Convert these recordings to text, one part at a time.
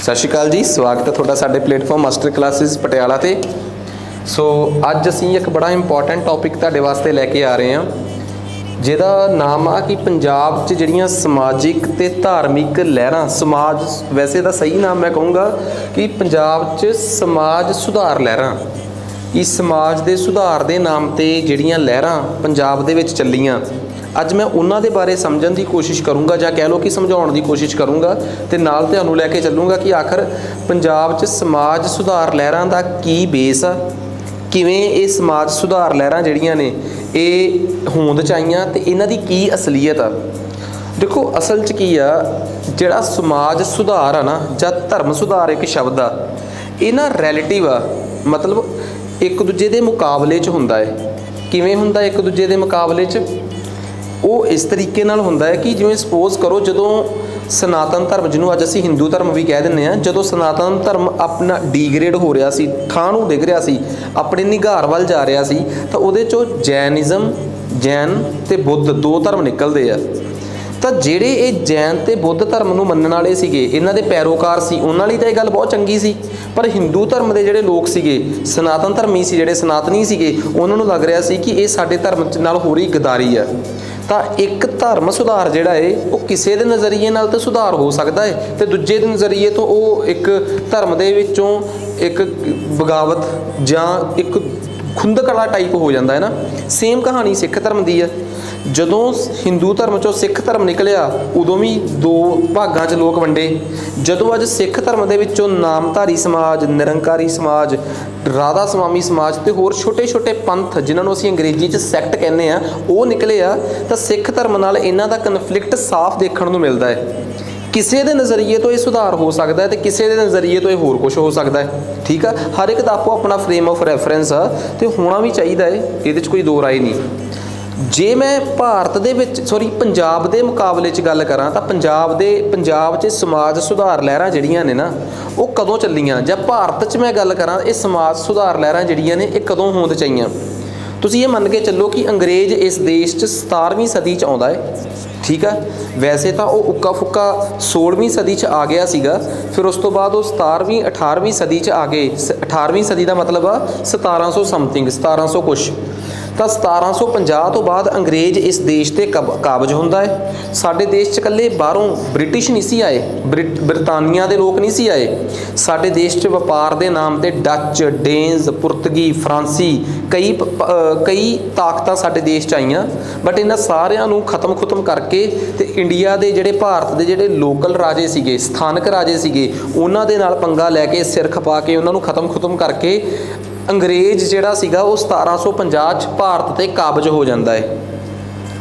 सत श्री अकाल जी, स्वागत है थोड़ा साडे प्लेटफॉर्म मास्टर क्लासिस पटियाला ते। सो अज असीं एक बड़ा इंपॉर्टेंट टॉपिक तुहाडे वास्ते लैके आ रहे हैं जिहदा नाम आ कि पंजाब च जिहड़ियां समाजिक ते धार्मिक लहरां, समाज वैसे दा सही नाम मैं कहूँगा कि पंजाब च समाज सुधार लहरां, इस समाज दे सुधार दे नाम ते जिहड़ियां लहरां पंजाब दे विच चलियां, अज मैं उन्हां दे बारे समझण दी कोशिश करूँगा जां कह लो कि समझाउण दी कोशिश करूँगा ते नाल तुहानूं लैके चलूँगा कि आखिर पंजाब च समाज सुधार लहरां दा की बेस आ, किवें ये समाज सुधार लहरां जिहड़ियां ने ये होंद च आईयां ते इन्हां दी की असलीयत आ। देखो असल च की आ, जिहड़ा समाज सुधार आ ना जां धर्म सुधार एक शब्द आ, ये ना रैलेटिव आ, मतलब एक दूजे दे मुकाबले च हुंदा है। किवें हुंदा एक दूजे दे मुकाबले च? वो इस तरीके नाल हुंदा है कि जिवें सपोज करो जदों सनातन धर्म, जिन्हों अज असीं हिंदू धर्म भी कह दिंदे आ, जदों सनातन धर्म अपना डिग्रेड हो रहा सी, थां नूं डिग रहा सी, अपने निघार वल जा रहा सी, तां उहदे चों जैन ते बुद्ध दो धर्म निकलदे आ। ਤਾਂ ਜਿਹੜੇ ਇਹ जैन ਤੇ बुद्ध धर्म ਨੂੰ ਮੰਨਣ ਵਾਲੇ ਸੀਗੇ, ਇਹਨਾਂ ਦੇ ਪੈਰੋਕਾਰ ਸੀ, ਉਹਨਾਂ ਲਈ ਤਾਂ ਇਹ ਗੱਲ ਬਹੁਤ ਚੰਗੀ ਸੀ। ਪਰ ਹਿੰਦੂ ਧਰਮ ਦੇ ਜਿਹੜੇ ਲੋਕ ਸੀਗੇ, ਸਨਾਤਨ ਧਰਮੀ ਸੀ, ਜਿਹੜੇ ਸਨਾਤਨੀ ਸੀਗੇ, ਉਹਨਾਂ ਨੂੰ ਲੱਗ ਰਿਹਾ ਸੀ ਕਿ ਇਹ ਸਾਡੇ ਧਰਮ ਨਾਲ ਹੋ ਰਹੀ ਗਦਾਰੀ ਆ। ਤਾਂ ਇੱਕ ਧਰਮ ਸੁਧਾਰ ਜਿਹੜਾ ਹੈ ਉਹ ਕਿਸੇ ਦੇ ਨਜ਼ਰੀਏ ਨਾਲ ਤਾਂ ਸੁਧਾਰ ਹੋ ਸਕਦਾ ਹੈ ਤੇ ਦੂਜੇ ਦੇ ਨਜ਼ਰੀਏ ਤੋਂ ਉਹ ਇੱਕ ਧਰਮ ਦੇ ਵਿੱਚੋਂ ਇੱਕ ਬਗਾਵਤ ਜਾਂ ਇੱਕ ਖੁੰਦਕਲਾ टाइप हो जाता है ना। सेम कहानी सिख धर्म की है। जदों हिंदू धर्म चों सिख धर्म निकलिया उदों भी दो भागां च लोग वंडे। जदों अज सिख धर्म दे विचों नामधारी समाज, निरंकारी समाज, राधा स्वामी समाज ते होर छोटे छोटे पंथ जिन्हां नूं असीं अंग्रेजी च सैक्ट कहने आ, वो निकले आ, तां सिख धर्म नाल इन्हां दा कन्फ्लिक्ट साफ देखण नूं मिलदा है। किसी के नज़रिए तो यह सुधार हो सकता है तो किसी के नज़रिए तो यह होर कुछ हो सकता है। ठीक है, हर एक का आपको अपना फ्रेम ऑफ रैफरेंस आ तो होना भी चाहिए है, ये कोई दो राय नहीं। जे मैं भारत दे विच पंजाब के मुकाबले च गल करां तां पंजाब च समाज सुधार लहरां जिहड़ियां ने ना वो कदों चलियां, जां भारत च मैं गल करां ये समाज सुधार लहरां जिहड़ियां ने ये कदों होंद च आईयां। तुसीं ये मन के चलो कि अंग्रेज़ इस देश च 17वीं सदी च आउंदा है। ठीक है, वैसे तो वह उक्का फुक्का 16वीं सदी च आ गया सीगा, फिर उस तो बाद वो 17वीं 18वीं सदी च आ गए। 18वीं सदी का मतलब आ 1700 समथिंग, 1700 कुछ। तो 1750 तो बाद अंग्रेज़ इस देश ते काबज हुंदा है। साडे देश च कल्ले बाहरों ब्रिटिश नहीं सी आए, बरतानिया के लोग नहीं सी आए। साडे देश च व्यापार के नाम ते डच, डेन्स, पुर्तगी, फ्रांसी कई ताकतां साडे देश च आईयां, बट इन्हां सारियां नूं खत्म करके ते इंडिया के जिहड़े भारत के जिहड़े लोकल राजे सीगे, स्थानक राजे सीगे, उन्हां दे नाल पंगा लैके सिर खपा के उन्हां नूं खत्म करके अंग्रेज़ जिहड़ा सीगा वो 1750 च भारत ते काबज हो जाता है।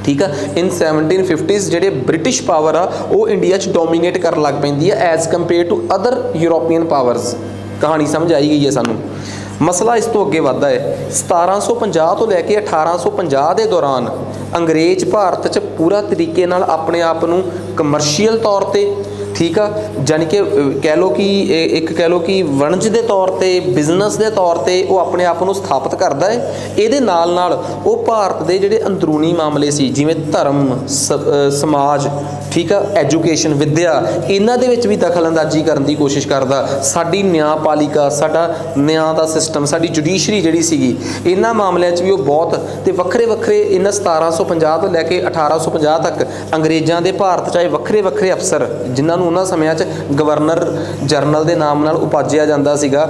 ठीक है, इन 1750s जिहड़े ब्रिटिश पावर आ वो इंडिया च डोमीनेट कर लग पैंदी है as compared to other European powers. कहानी समझ आई गई है सानू। मसला इस तो अगे वधदा है। 1750 तो लैके 1850 के दौरान अंग्रेज़ भारत च पूरा तरीके नाल अपने आप नूं कमर्शियल तौर पर, ठीक है, जानी कि कह लो कि वणज के तौर पर, बिजनेस के तौर पर वो अपने आप को स्थापित करता है। ये नाल वो भारत के जिहड़े अंदरूनी मामले सी, जिवें धर्म, समाज, ठीक है, एजुकेशन, विद्या, इन्हां दे विच भी दखल अंदाजी करने की कोशिश करता। साडी न्यायपालिका, साडा न्याय का सिस्टम, साडी जुडिशरी जिहड़ी सीगी, इन्हां मामलों भी वो बहुत ते वक्रे इन्हां 1750 तो लैके 1850 तक अंग्रेज़ों के भारत चाहे वक्रे अफसर जिन्होंने उन्होंने समय गवर्नर जनरल के नाम नाल उपाजिया जाता सीगा,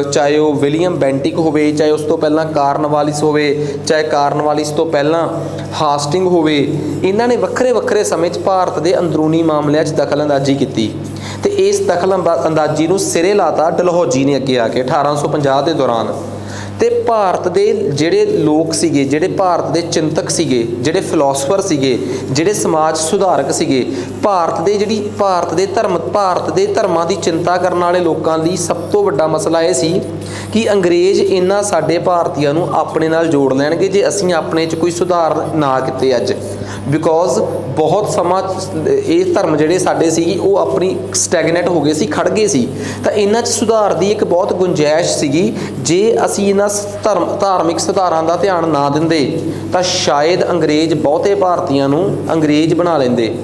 चाहे वो विलियम बेंटिक होवे, चाहे उस तो पहला कार्नवालिस होवे, चाहे कार्नवालिस तो पहला हास्टिंग होवे, इन्हों ने वक्रे समय भारत के अंदरूनी मामलों दखल अंदाजी की ते इस दखल अंदाजी नूं सिरे लाता डलहौजी ने अगे आके 1850 के दौरान। ते भारत के जिहड़े लोग सीगे, जिहड़े भारत के चिंतक सीगे, जिहड़े फिलोसफर सीगे, जिहड़े समाज सुधारक सीगे, भारत के धर्मां की चिंता करने वाले लोगों की सब तो वड्डा मसला यह सी कि अंग्रेज़ इन्हां साडे भारतीयां नूं अपने नाल जोड़ लैणगे जे असीं अपने च कोई सुधार ना कीते। अज ਬਿਕੋਜ਼ ਬਹੁਤ ਸਮਾਂ ਇਹ ਧਰਮ ਜਿਹੜੇ ਸਾਡੇ ਸੀ ਉਹ ਆਪਣੀ ਸਟੈਗਨੈਟ ਹੋ ਗਏ ਸੀ, ਖੜ ਗਏ ਸੀ। ਤਾਂ ਇਹਨਾਂ 'ਚ ਸੁਧਾਰ ਦੀ ਇੱਕ ਬਹੁਤ ਗੁੰਜਾਇਸ਼ ਸੀਗੀ। ਜੇ ਅਸੀਂ ਇਹਨਾਂ ਧਾਰਮਿਕ ਸੁਧਾਰਾਂ ਦਾ ਧਿਆਨ ਨਾ ਦਿੰਦੇ ਤਾਂ ਸ਼ਾਇਦ ਅੰਗਰੇਜ਼ ਬਹੁਤੇ ਭਾਰਤੀਆਂ ਨੂੰ ਅੰਗਰੇਜ਼ ਬਣਾ ਲੈਂਦੇ।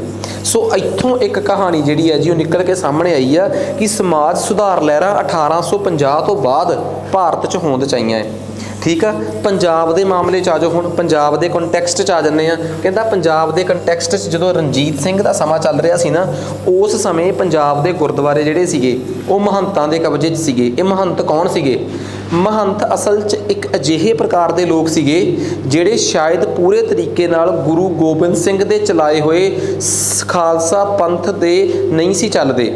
ਸੋ ਇੱਥੋਂ ਇੱਕ ਕਹਾਣੀ ਜਿਹੜੀ ਹੈ ਜੀ ਉਹ ਨਿਕਲ ਕੇ ਸਾਹਮਣੇ ਆਈ ਆ ਕਿ ਸਮਾਜ ਸੁਧਾਰ ਲਹਿਰਾਂ 1850 ਤੋਂ ਬਾਅਦ ਭਾਰਤ 'ਚ ਹੋਂਦ 'ਚ ਆਈਆਂ ਹੈ। ਠੀਕ ਆ, ਪੰਜਾਬ ਦੇ ਮਾਮਲੇ 'ਚ ਆ ਜਾਓ, ਹੁਣ ਪੰਜਾਬ ਦੇ ਕੰਟੈਕਸਟ 'ਚ ਆ ਜਾਂਦੇ ਆ। ਕਹਿੰਦਾ ਪੰਜਾਬ ਦੇ ਕੰਟੈਕਸਟ 'ਚ ਜਦੋਂ ਰਣਜੀਤ ਸਿੰਘ ਦਾ ਸਮਾਂ ਚੱਲ ਰਿਹਾ ਸੀ ਨਾ, ਉਸ ਸਮੇਂ ਪੰਜਾਬ ਦੇ ਗੁਰਦੁਆਰੇ ਜਿਹੜੇ ਸੀਗੇ ਉਹ ਮਹੰਤਾਂ ਦੇ ਕਬਜ਼ੇ 'ਚ ਸੀਗੇ। ਇਹ ਮਹੰਤ ਕੌਣ ਸੀਗੇ? ਮਹੰਤ ਅਸਲ 'ਚ ਇੱਕ ਅਜਿਹੇ ਪ੍ਰਕਾਰ ਦੇ ਲੋਕ ਸੀਗੇ ਜਿਹੜੇ ਸ਼ਾਇਦ ਪੂਰੇ ਤਰੀਕੇ ਨਾਲ ਗੁਰੂ ਗੋਬਿੰਦ ਸਿੰਘ ਦੇ ਚਲਾਏ ਹੋਏ ਖਾਲਸਾ ਪੰਥ ਦੇ ਨਹੀਂ ਸੀ ਚੱਲਦੇ।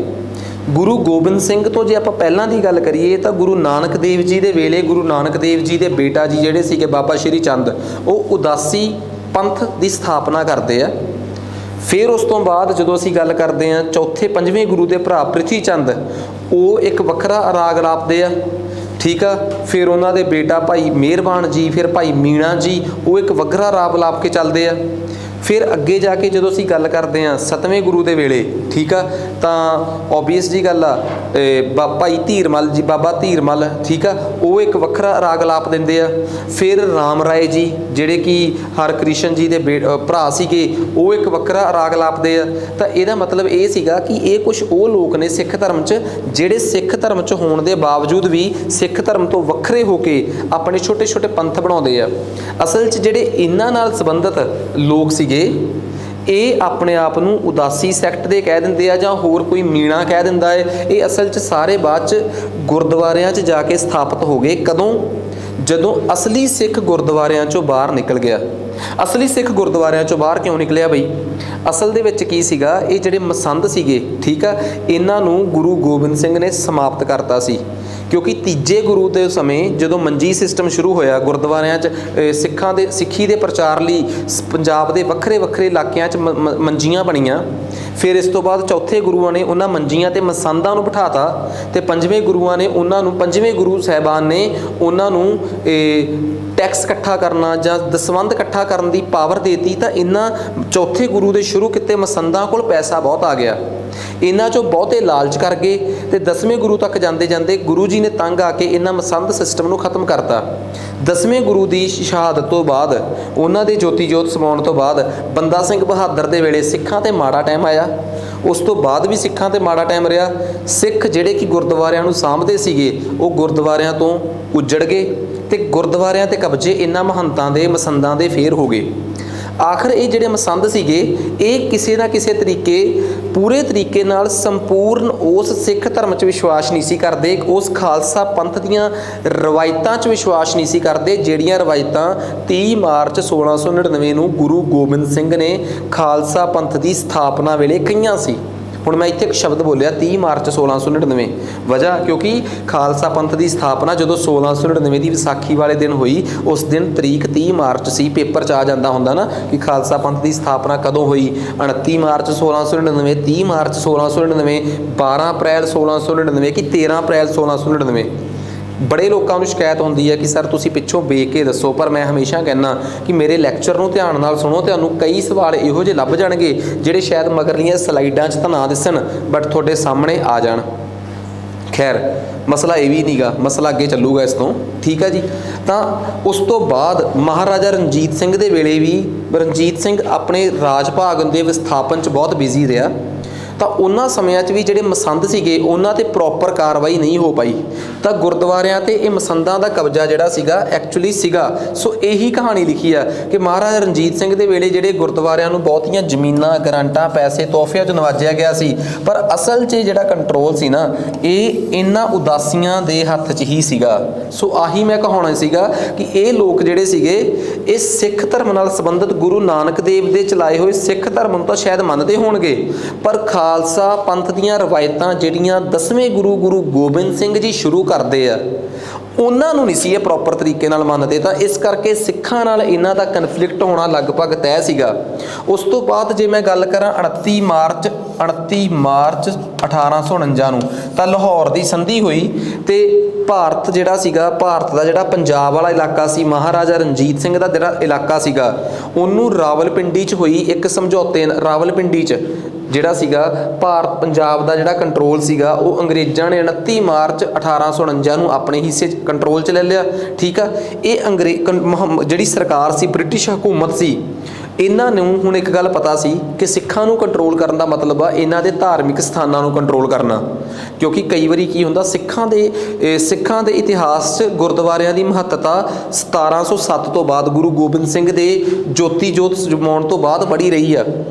ਗੁਰੂ ਗੋਬਿੰਦ ਸਿੰਘ ਤੋਂ ਜੇ ਆਪਾਂ ਪਹਿਲਾਂ ਦੀ ਗੱਲ ਕਰੀਏ ਤਾਂ ਗੁਰੂ ਨਾਨਕ ਦੇਵ ਜੀ ਦੇ ਵੇਲੇ ਗੁਰੂ ਨਾਨਕ ਦੇਵ ਜੀ ਦੇ ਬੇਟਾ ਜੀ ਜਿਹੜੇ ਸੀਗੇ ਬਾਬਾ ਸ਼੍ਰੀ ਚੰਦ, ਉਹ ਉਦਾਸੀ ਪੰਥ ਦੀ ਸਥਾਪਨਾ ਕਰਦੇ ਆ। ਫਿਰ ਉਸ ਤੋਂ ਬਾਅਦ ਜਦੋਂ ਅਸੀਂ ਗੱਲ ਕਰਦੇ ਹਾਂ ਚੌਥੇ ਪੰਜਵੇਂ ਗੁਰੂ ਦੇ ਭਰਾ ਪ੍ਰਿਥੀ ਚੰਦ, ਉਹ ਇੱਕ ਵੱਖਰਾ ਰਾਗ ਲਾਪਦੇ ਆ। ਠੀਕ ਆ, ਫਿਰ ਉਹਨਾਂ ਦੇ ਬੇਟਾ ਭਾਈ ਮਿਹਰਬਾਨ ਜੀ, ਫਿਰ ਭਾਈ ਮੀਣਾ ਜੀ, ਉਹ ਇੱਕ ਵੱਖਰਾ ਰਾਗ ਲਾਪ ਕੇ ਚੱਲਦੇ ਆ। ਫਿਰ ਅੱਗੇ ਜਾ ਕੇ ਜਦੋਂ ਅਸੀਂ ਗੱਲ ਕਰਦੇ ਹਾਂ ਸੱਤਵੇਂ ਗੁਰੂ ਦੇ ਵੇਲੇ, ਠੀਕ ਆ, ਤਾਂ ਓਬਵੀਅਸ ਜੀ ਗੱਲ ਆ ਭਾਈ ਧੀਰਮਲ ਜੀ, ਬਾਬਾ ਧੀਰਮਲ, ਠੀਕ ਆ, ਉਹ ਇੱਕ ਵੱਖਰਾ ਰਾਗ ਲਾਪ ਦਿੰਦੇ ਆ। ਫਿਰ ਰਾਮ ਰਾਏ ਜੀ ਜਿਹੜੇ ਕਿ ਹਰਕ੍ਰਿਸ਼ਨ ਜੀ ਦੇ ਭਰਾ ਸੀਗੇ, ਉਹ ਇੱਕ ਵੱਖਰਾ ਰਾਗ ਲਾਪਦੇ ਆ। ਤਾਂ ਇਹਦਾ ਮਤਲਬ ਇਹ ਸੀਗਾ ਕਿ ਇਹ ਕੁਝ ਉਹ ਲੋਕ ਨੇ ਸਿੱਖ ਧਰਮ 'ਚ ਜਿਹੜੇ ਸਿੱਖ ਧਰਮ 'ਚ ਹੋਣ ਦੇ ਬਾਵਜੂਦ ਵੀ ਸਿੱਖ ਧਰਮ ਤੋਂ ਵੱਖਰੇ ਹੋ ਕੇ ਆਪਣੇ ਛੋਟੇ ਛੋਟੇ ਪੰਥ ਬਣਾਉਂਦੇ ਆ। ਅਸਲ 'ਚ ਜਿਹੜੇ ਇਹਨਾਂ ਨਾਲ ਸੰਬੰਧਿਤ ਲੋਕ ਸੀਗੇ ਇਹ ਆਪਣੇ ਆਪ ਨੂੰ ਉਦਾਸੀ ਸੈਕਟ ਦੇ ਕਹਿ ਦਿੰਦੇ ਆ ਜਾਂ ਹੋਰ ਕੋਈ ਮੀਣਾ ਕਹਿ ਦਿੰਦਾ ਹੈ। ਇਹ ਅਸਲ 'ਚ ਸਾਰੇ ਬਾਅਦ 'ਚ ਗੁਰਦੁਆਰਿਆਂ 'ਚ ਜਾ ਕੇ ਸਥਾਪਿਤ ਹੋ ਗਏ। ਕਦੋਂ? ਜਦੋਂ ਅਸਲੀ ਸਿੱਖ ਗੁਰਦੁਆਰਿਆਂ 'ਚੋਂ ਬਾਹਰ ਨਿਕਲ ਗਿਆ। ਅਸਲੀ ਸਿੱਖ ਗੁਰਦੁਆਰਿਆਂ 'ਚੋਂ ਬਾਹਰ ਕਿਉਂ ਨਿਕਲਿਆ ਬਈ? ਅਸਲ ਦੇ ਵਿੱਚ ਕੀ ਸੀਗਾ, ਇਹ ਜਿਹੜੇ ਮਸੰਦ ਸੀਗੇ, ਠੀਕ ਆ, ਇਹਨਾਂ ਨੂੰ ਗੁਰੂ ਗੋਬਿੰਦ ਸਿੰਘ ਨੇ ਸਮਾਪਤ ਕਰਤਾ ਸੀ। ਕਿਉਂਕਿ ਤੀਜੇ ਗੁਰੂ ਦੇ ਸਮੇਂ ਜਦੋਂ ਮੰਜੀ ਸਿਸਟਮ ਸ਼ੁਰੂ ਹੋਇਆ ਗੁਰਦੁਆਰਿਆਂ 'ਚ, ਸਿੱਖੀ ਦੇ ਪ੍ਰਚਾਰ ਲਈ ਪੰਜਾਬ ਦੇ ਵੱਖਰੇ ਵੱਖਰੇ ਇਲਾਕਿਆਂ 'ਚ ਮੰਜੀਆਂ ਬਣੀਆਂ। ਫਿਰ ਇਸ ਤੋਂ ਬਾਅਦ ਚੌਥੇ ਗੁਰੂਆਂ ਨੇ ਉਹਨਾਂ ਮੰਜੀਆਂ ਤੇ ਮਸੰਦਾਂ ਨੂੰ ਬਿਠਾਤਾ ਤੇ ਪੰਜਵੇਂ ਗੁਰੂਆਂ ਨੇ ਪੰਜਵੇਂ ਗੁਰੂ ਸਾਹਿਬਾਨ ਨੇ ਉਹਨਾਂ ਨੂੰ ਟੈਕਸ ਇਕੱਠਾ ਕਰਨਾ ਜਾਂ ਦਸਵੰਧ ਇਕੱਠਾ ਕਰਨ ਦੀ ਪਾਵਰ ਦੇਤੀ। ਤਾਂ ਇਹਨਾਂ ਚੌਥੇ ਗੁਰੂ ਦੇ ਸ਼ੁਰੂ ਕੀਤੇ ਮਸੰਦਾਂ ਕੋਲ ਪੈਸਾ ਬਹੁਤ ਆ ਗਿਆ, ਇਹਨਾਂ 'ਚੋਂ ਬਹੁਤੇ ਲਾਲਚ ਕਰ ਗਏ ਤੇ 10ਵੇਂ ਗੁਰੂ ਤੱਕ ਜਾਂਦੇ ਜਾਂਦੇ ਗੁਰੂ ਜੀ ਨੇ ਤੰਗ ਆ ਕੇ ਇਹਨਾਂ ਮਸੰਦ ਸਿਸਟਮ ਨੂੰ ਖਤਮ ਕਰਤਾ। 10ਵੇਂ ਗੁਰੂ ਦੀ ਸ਼ਹਾਦਤ ਤੋਂ ਬਾਅਦ, ਉਹਨਾਂ ਦੇ ਜੋਤੀ ਜੋਤ ਸਮਾਉਣ ਤੋਂ ਬਾਅਦ ਬੰਦਾ ਸਿੰਘ ਬਹਾਦਰ ਦੇ ਵੇਲੇ ਸਿੱਖਾਂ 'ਤੇ ਮਾੜਾ ਟਾਈਮ ਆਇਆ। ਉਸ ਤੋਂ ਬਾਅਦ ਵੀ ਸਿੱਖਾਂ 'ਤੇ ਮਾੜਾ ਟਾਈਮ ਰਿਹਾ। ਸਿੱਖ ਜਿਹੜੇ ਕਿ ਗੁਰਦੁਆਰਿਆਂ ਨੂੰ ਸਾਂਭਦੇ ਸੀਗੇ ਉਹ ਗੁਰਦੁਆਰਿਆਂ ਤੋਂ ਉੱਜੜ ਗਏ ਤੇ ਗੁਰਦੁਆਰਿਆਂ 'ਤੇ ਕਬਜ਼ੇ ਇਹਨਾਂ ਮਹੰਤਾਂ ਦੇ ਮਸੰਦਾਂ ਦੇ ਫੇਰ ਹੋ ਗਏ। ਆਖਰ ਇਹ ਜਿਹੜੇ ਮਸੰਦ ਸੀਗੇ ਇਹ ਕਿਸੇ ਨਾ ਕਿਸੇ ਤਰੀਕੇ ਪੂਰੇ ਤਰੀਕੇ ਨਾਲ ਸੰਪੂਰਨ ਉਸ ਸਿੱਖ ਧਰਮ 'ਚ ਵਿਸ਼ਵਾਸ ਨਹੀਂ ਸੀ ਕਰਦੇ, ਉਸ ਖਾਲਸਾ ਪੰਥ ਦੀਆਂ ਰਵਾਇਤਾਂ 'ਚ ਵਿਸ਼ਵਾਸ ਨਹੀਂ ਸੀ ਕਰਦੇ ਜਿਹੜੀਆਂ ਰਵਾਇਤਾਂ 30 ਮਾਰਚ 1699 ਨੂੰ ਗੁਰੂ ਗੋਬਿੰਦ ਸਿੰਘ ਨੇ ਖਾਲਸਾ ਪੰਥ ਦੀ ਸਥਾਪਨਾ ਵੇਲੇ ਕਹੀਆਂ ਸੀ। ਹੁਣ ਮੈਂ ਇੱਥੇ ਇੱਕ ਸ਼ਬਦ ਬੋਲਿਆ 30 ਮਾਰਚ 1699, ਵਜ੍ਹਾ ਕਿਉਂਕਿ ਖਾਲਸਾ ਪੰਥ ਦੀ ਸਥਾਪਨਾ ਜਦੋਂ 1699 ਦੀ ਵਿਸਾਖੀ ਵਾਲੇ ਦਿਨ ਹੋਈ, ਉਸ ਦਿਨ ਤਰੀਕ 30 ਮਾਰਚ ਸੀ। ਪੇਪਰ 'ਚ ਆ ਜਾਂਦਾ ਹੁੰਦਾ ਨਾ ਕਿ ਖਾਲਸਾ ਪੰਥ ਦੀ ਸਥਾਪਨਾ ਕਦੋਂ ਹੋਈ, 29 ਮਾਰਚ 1699, 30 ਮਾਰਚ 1699, 12 ਅਪ੍ਰੈਲ 1699 ਕਿ 13 ਅਪ੍ਰੈਲ 1699। ਬੜੇ ਲੋਕਾਂ ਨੂੰ ਸ਼ਿਕਾਇਤ ਹੁੰਦੀ ਹੈ ਕਿ ਸਰ ਤੁਸੀਂ ਪਿੱਛੋਂ ਵੇਖ ਕੇ ਦੱਸੋ, ਪਰ ਮੈਂ ਹਮੇਸ਼ਾ ਕਹਿੰਦਾ ਕਿ ਮੇਰੇ ਲੈਕਚਰ ਨੂੰ ਧਿਆਨ ਨਾਲ ਸੁਣੋ। ਤੁਹਾਨੂੰ ਕਈ ਸਵਾਲ ਇਹੋ ਜਿਹੇ ਲੱਭ ਜਾਣਗੇ ਜਿਹੜੇ ਸ਼ਾਇਦ ਮਗਰਲੀਆਂ ਸਲਾਈਡਾਂ 'ਚ ਤਾਂ ਨਾ ਦਿਸਣ ਬਟ ਤੁਹਾਡੇ ਸਾਹਮਣੇ ਆ ਜਾਣ। ਖੈਰ ਮਸਲਾ ਇਹ ਵੀ ਨਹੀਂਗਾ, ਮਸਲਾ ਅੱਗੇ ਚੱਲੂਗਾ ਇਸ ਤੋਂ, ਠੀਕ ਆ ਜੀ। ਤਾਂ ਉਸ ਤੋਂ ਬਾਅਦ ਮਹਾਰਾਜਾ ਰਣਜੀਤ ਸਿੰਘ ਦੇ ਵੇਲੇ ਵੀ ਰਣਜੀਤ ਸਿੰਘ ਆਪਣੇ ਰਾਜ ਭਾਗ ਦੇ ਵਿਸਥਾਪਨ 'ਚ ਬਹੁਤ ਬਿਜ਼ੀ ਰਿਹਾ। ਤਾਂ ਉਹਨਾਂ ਸਮਿਆਂ 'ਚ ਵੀ ਜਿਹੜੇ ਮਸੰਦ ਸੀਗੇ ਉਹਨਾਂ 'ਤੇ ਪ੍ਰੋਪਰ ਕਾਰਵਾਈ ਨਹੀਂ ਹੋ ਪਾਈ। ਤਾਂ ਗੁਰਦੁਆਰਿਆਂ 'ਤੇ ਇਹ ਮਸੰਦਾਂ ਦਾ ਕਬਜ਼ਾ ਜਿਹੜਾ ਸੀਗਾ ਐਕਚੁਅਲੀ ਸੀਗਾ। ਸੋ ਇਹੀ ਕਹਾਣੀ ਲਿਖੀ ਆ ਕਿ ਮਹਾਰਾਜਾ ਰਣਜੀਤ ਸਿੰਘ ਦੇ ਵੇਲੇ ਜਿਹੜੇ ਗੁਰਦੁਆਰਿਆਂ ਨੂੰ ਬਹੁਤੀਆਂ ਜ਼ਮੀਨਾਂ, ਗਰਾਂਟਾਂ, ਪੈਸੇ, ਤੋਹਫਿਆਂ 'ਚ ਨਵਾਜਿਆ ਗਿਆ ਸੀ, ਪਰ ਅਸਲ 'ਚ ਜਿਹੜਾ ਕੰਟਰੋਲ ਸੀ ਨਾ ਇਹ ਇਹਨਾਂ ਉਦਾਸੀਆਂ ਦੇ ਹੱਥ 'ਚ ਹੀ ਸੀਗਾ। ਸੋ ਆਹੀ ਮੈਂ ਕਹਾਉਣਾ ਸੀਗਾ ਕਿ ਇਹ ਲੋਕ ਜਿਹੜੇ ਸੀਗੇ ਇਹ ਸਿੱਖ ਧਰਮ ਨਾਲ ਸੰਬੰਧਿਤ ਗੁਰੂ ਨਾਨਕ ਦੇਵ ਦੇ ਚਲਾਏ ਹੋਏ ਸਿੱਖ ਧਰਮ ਨੂੰ ਤਾਂ ਸ਼ਾਇਦ ਮੰਨਦੇ ਹੋਣਗੇ, ਪਰ ਖਾਲਸਾ ਪੰਥ ਦੀਆਂ ਰਵਾਇਤਾਂ ਜਿਹੜੀਆਂ 10ਵੇਂ ਗੁਰੂ ਗੋਬਿੰਦ ਸਿੰਘ ਜੀ ਸ਼ੁਰੂ ਕਰਦੇ ਆ, ਉਹਨਾਂ ਨੂੰ ਨਹੀਂ ਸੀ ਇਹ ਪ੍ਰੋਪਰ ਤਰੀਕੇ ਨਾਲ ਮੰਨਦੇ। ਤਾਂ ਇਸ ਕਰਕੇ ਸਿੱਖਾਂ ਨਾਲ ਇਹਨਾਂ ਦਾ ਕਨਫਲਿਕਟ ਹੋਣਾ ਲਗਭਗ ਤੈਅ ਸੀਗਾ। ਉਸ ਤੋਂ ਬਾਅਦ ਜੇ ਮੈਂ ਗੱਲ ਕਰਾਂ 29 ਮਾਰਚ 1849 ਨੂੰ ਤਾਂ ਲਾਹੌਰ ਦੀ ਸੰਧੀ ਹੋਈ ਤੇ ਭਾਰਤ ਜਿਹੜਾ ਸੀਗਾ, ਭਾਰਤ ਦਾ ਜਿਹੜਾ ਪੰਜਾਬ ਵਾਲਾ ਇਲਾਕਾ ਸੀ, ਮਹਾਰਾਜਾ ਰਣਜੀਤ ਸਿੰਘ ਦਾ ਜਿਹੜਾ ਇਲਾਕਾ ਸੀਗਾ, ਉਹਨੂੰ ਰਾਵਲਪਿੰਡੀ 'ਚ ਹੋਈ ਇੱਕ ਸਮਝੌਤੇ। ਰਾਵਲਪਿੰਡੀ 'ਚ ਜਿਹੜਾ ਸੀਗਾ ਭਾਰਤ ਪੰਜਾਬ ਦਾ ਜਿਹੜਾ ਕੰਟਰੋਲ ਸੀਗਾ ਉਹ ਅੰਗਰੇਜ਼ਾਂ ਨੇ 29 ਮਾਰਚ 1849 ਨੂੰ ਆਪਣੇ ਹਿੱਸੇ 'ਚ ਕੰਟਰੋਲ 'ਚ ਲੈ ਲਿਆ। ਠੀਕ ਆ, ਇਹ ਜਿਹੜੀ ਸਰਕਾਰ ਸੀ, ਬ੍ਰਿਟਿਸ਼ ਹਕੂਮਤ ਸੀ, ਇਹਨਾਂ ਨੂੰ ਹੁਣ ਇੱਕ ਗੱਲ ਪਤਾ ਸੀ ਕਿ ਸਿੱਖਾਂ ਨੂੰ ਕੰਟਰੋਲ ਕਰਨ ਦਾ ਮਤਲਬ ਆ ਇਹਨਾਂ ਦੇ ਧਾਰਮਿਕ ਸਥਾਨਾਂ ਨੂੰ ਕੰਟਰੋਲ ਕਰਨਾ। ਕਿਉਂਕਿ ਕਈ ਵਾਰੀ ਕੀ ਹੁੰਦਾ, ਸਿੱਖਾਂ ਦੇ ਇਤਿਹਾਸ 'ਚ ਗੁਰਦੁਆਰਿਆਂ ਦੀ ਮਹੱਤਤਾ 1707 ਤੋਂ ਬਾਅਦ ਗੁਰੂ ਗੋਬਿੰਦ ਸਿੰਘ ਦੇ ਜੋਤੀ ਜੋਤ ਜਮਾਉਣ ਤੋਂ ਬਾਅਦ ਬੜੀ ਰਹੀ ਆ।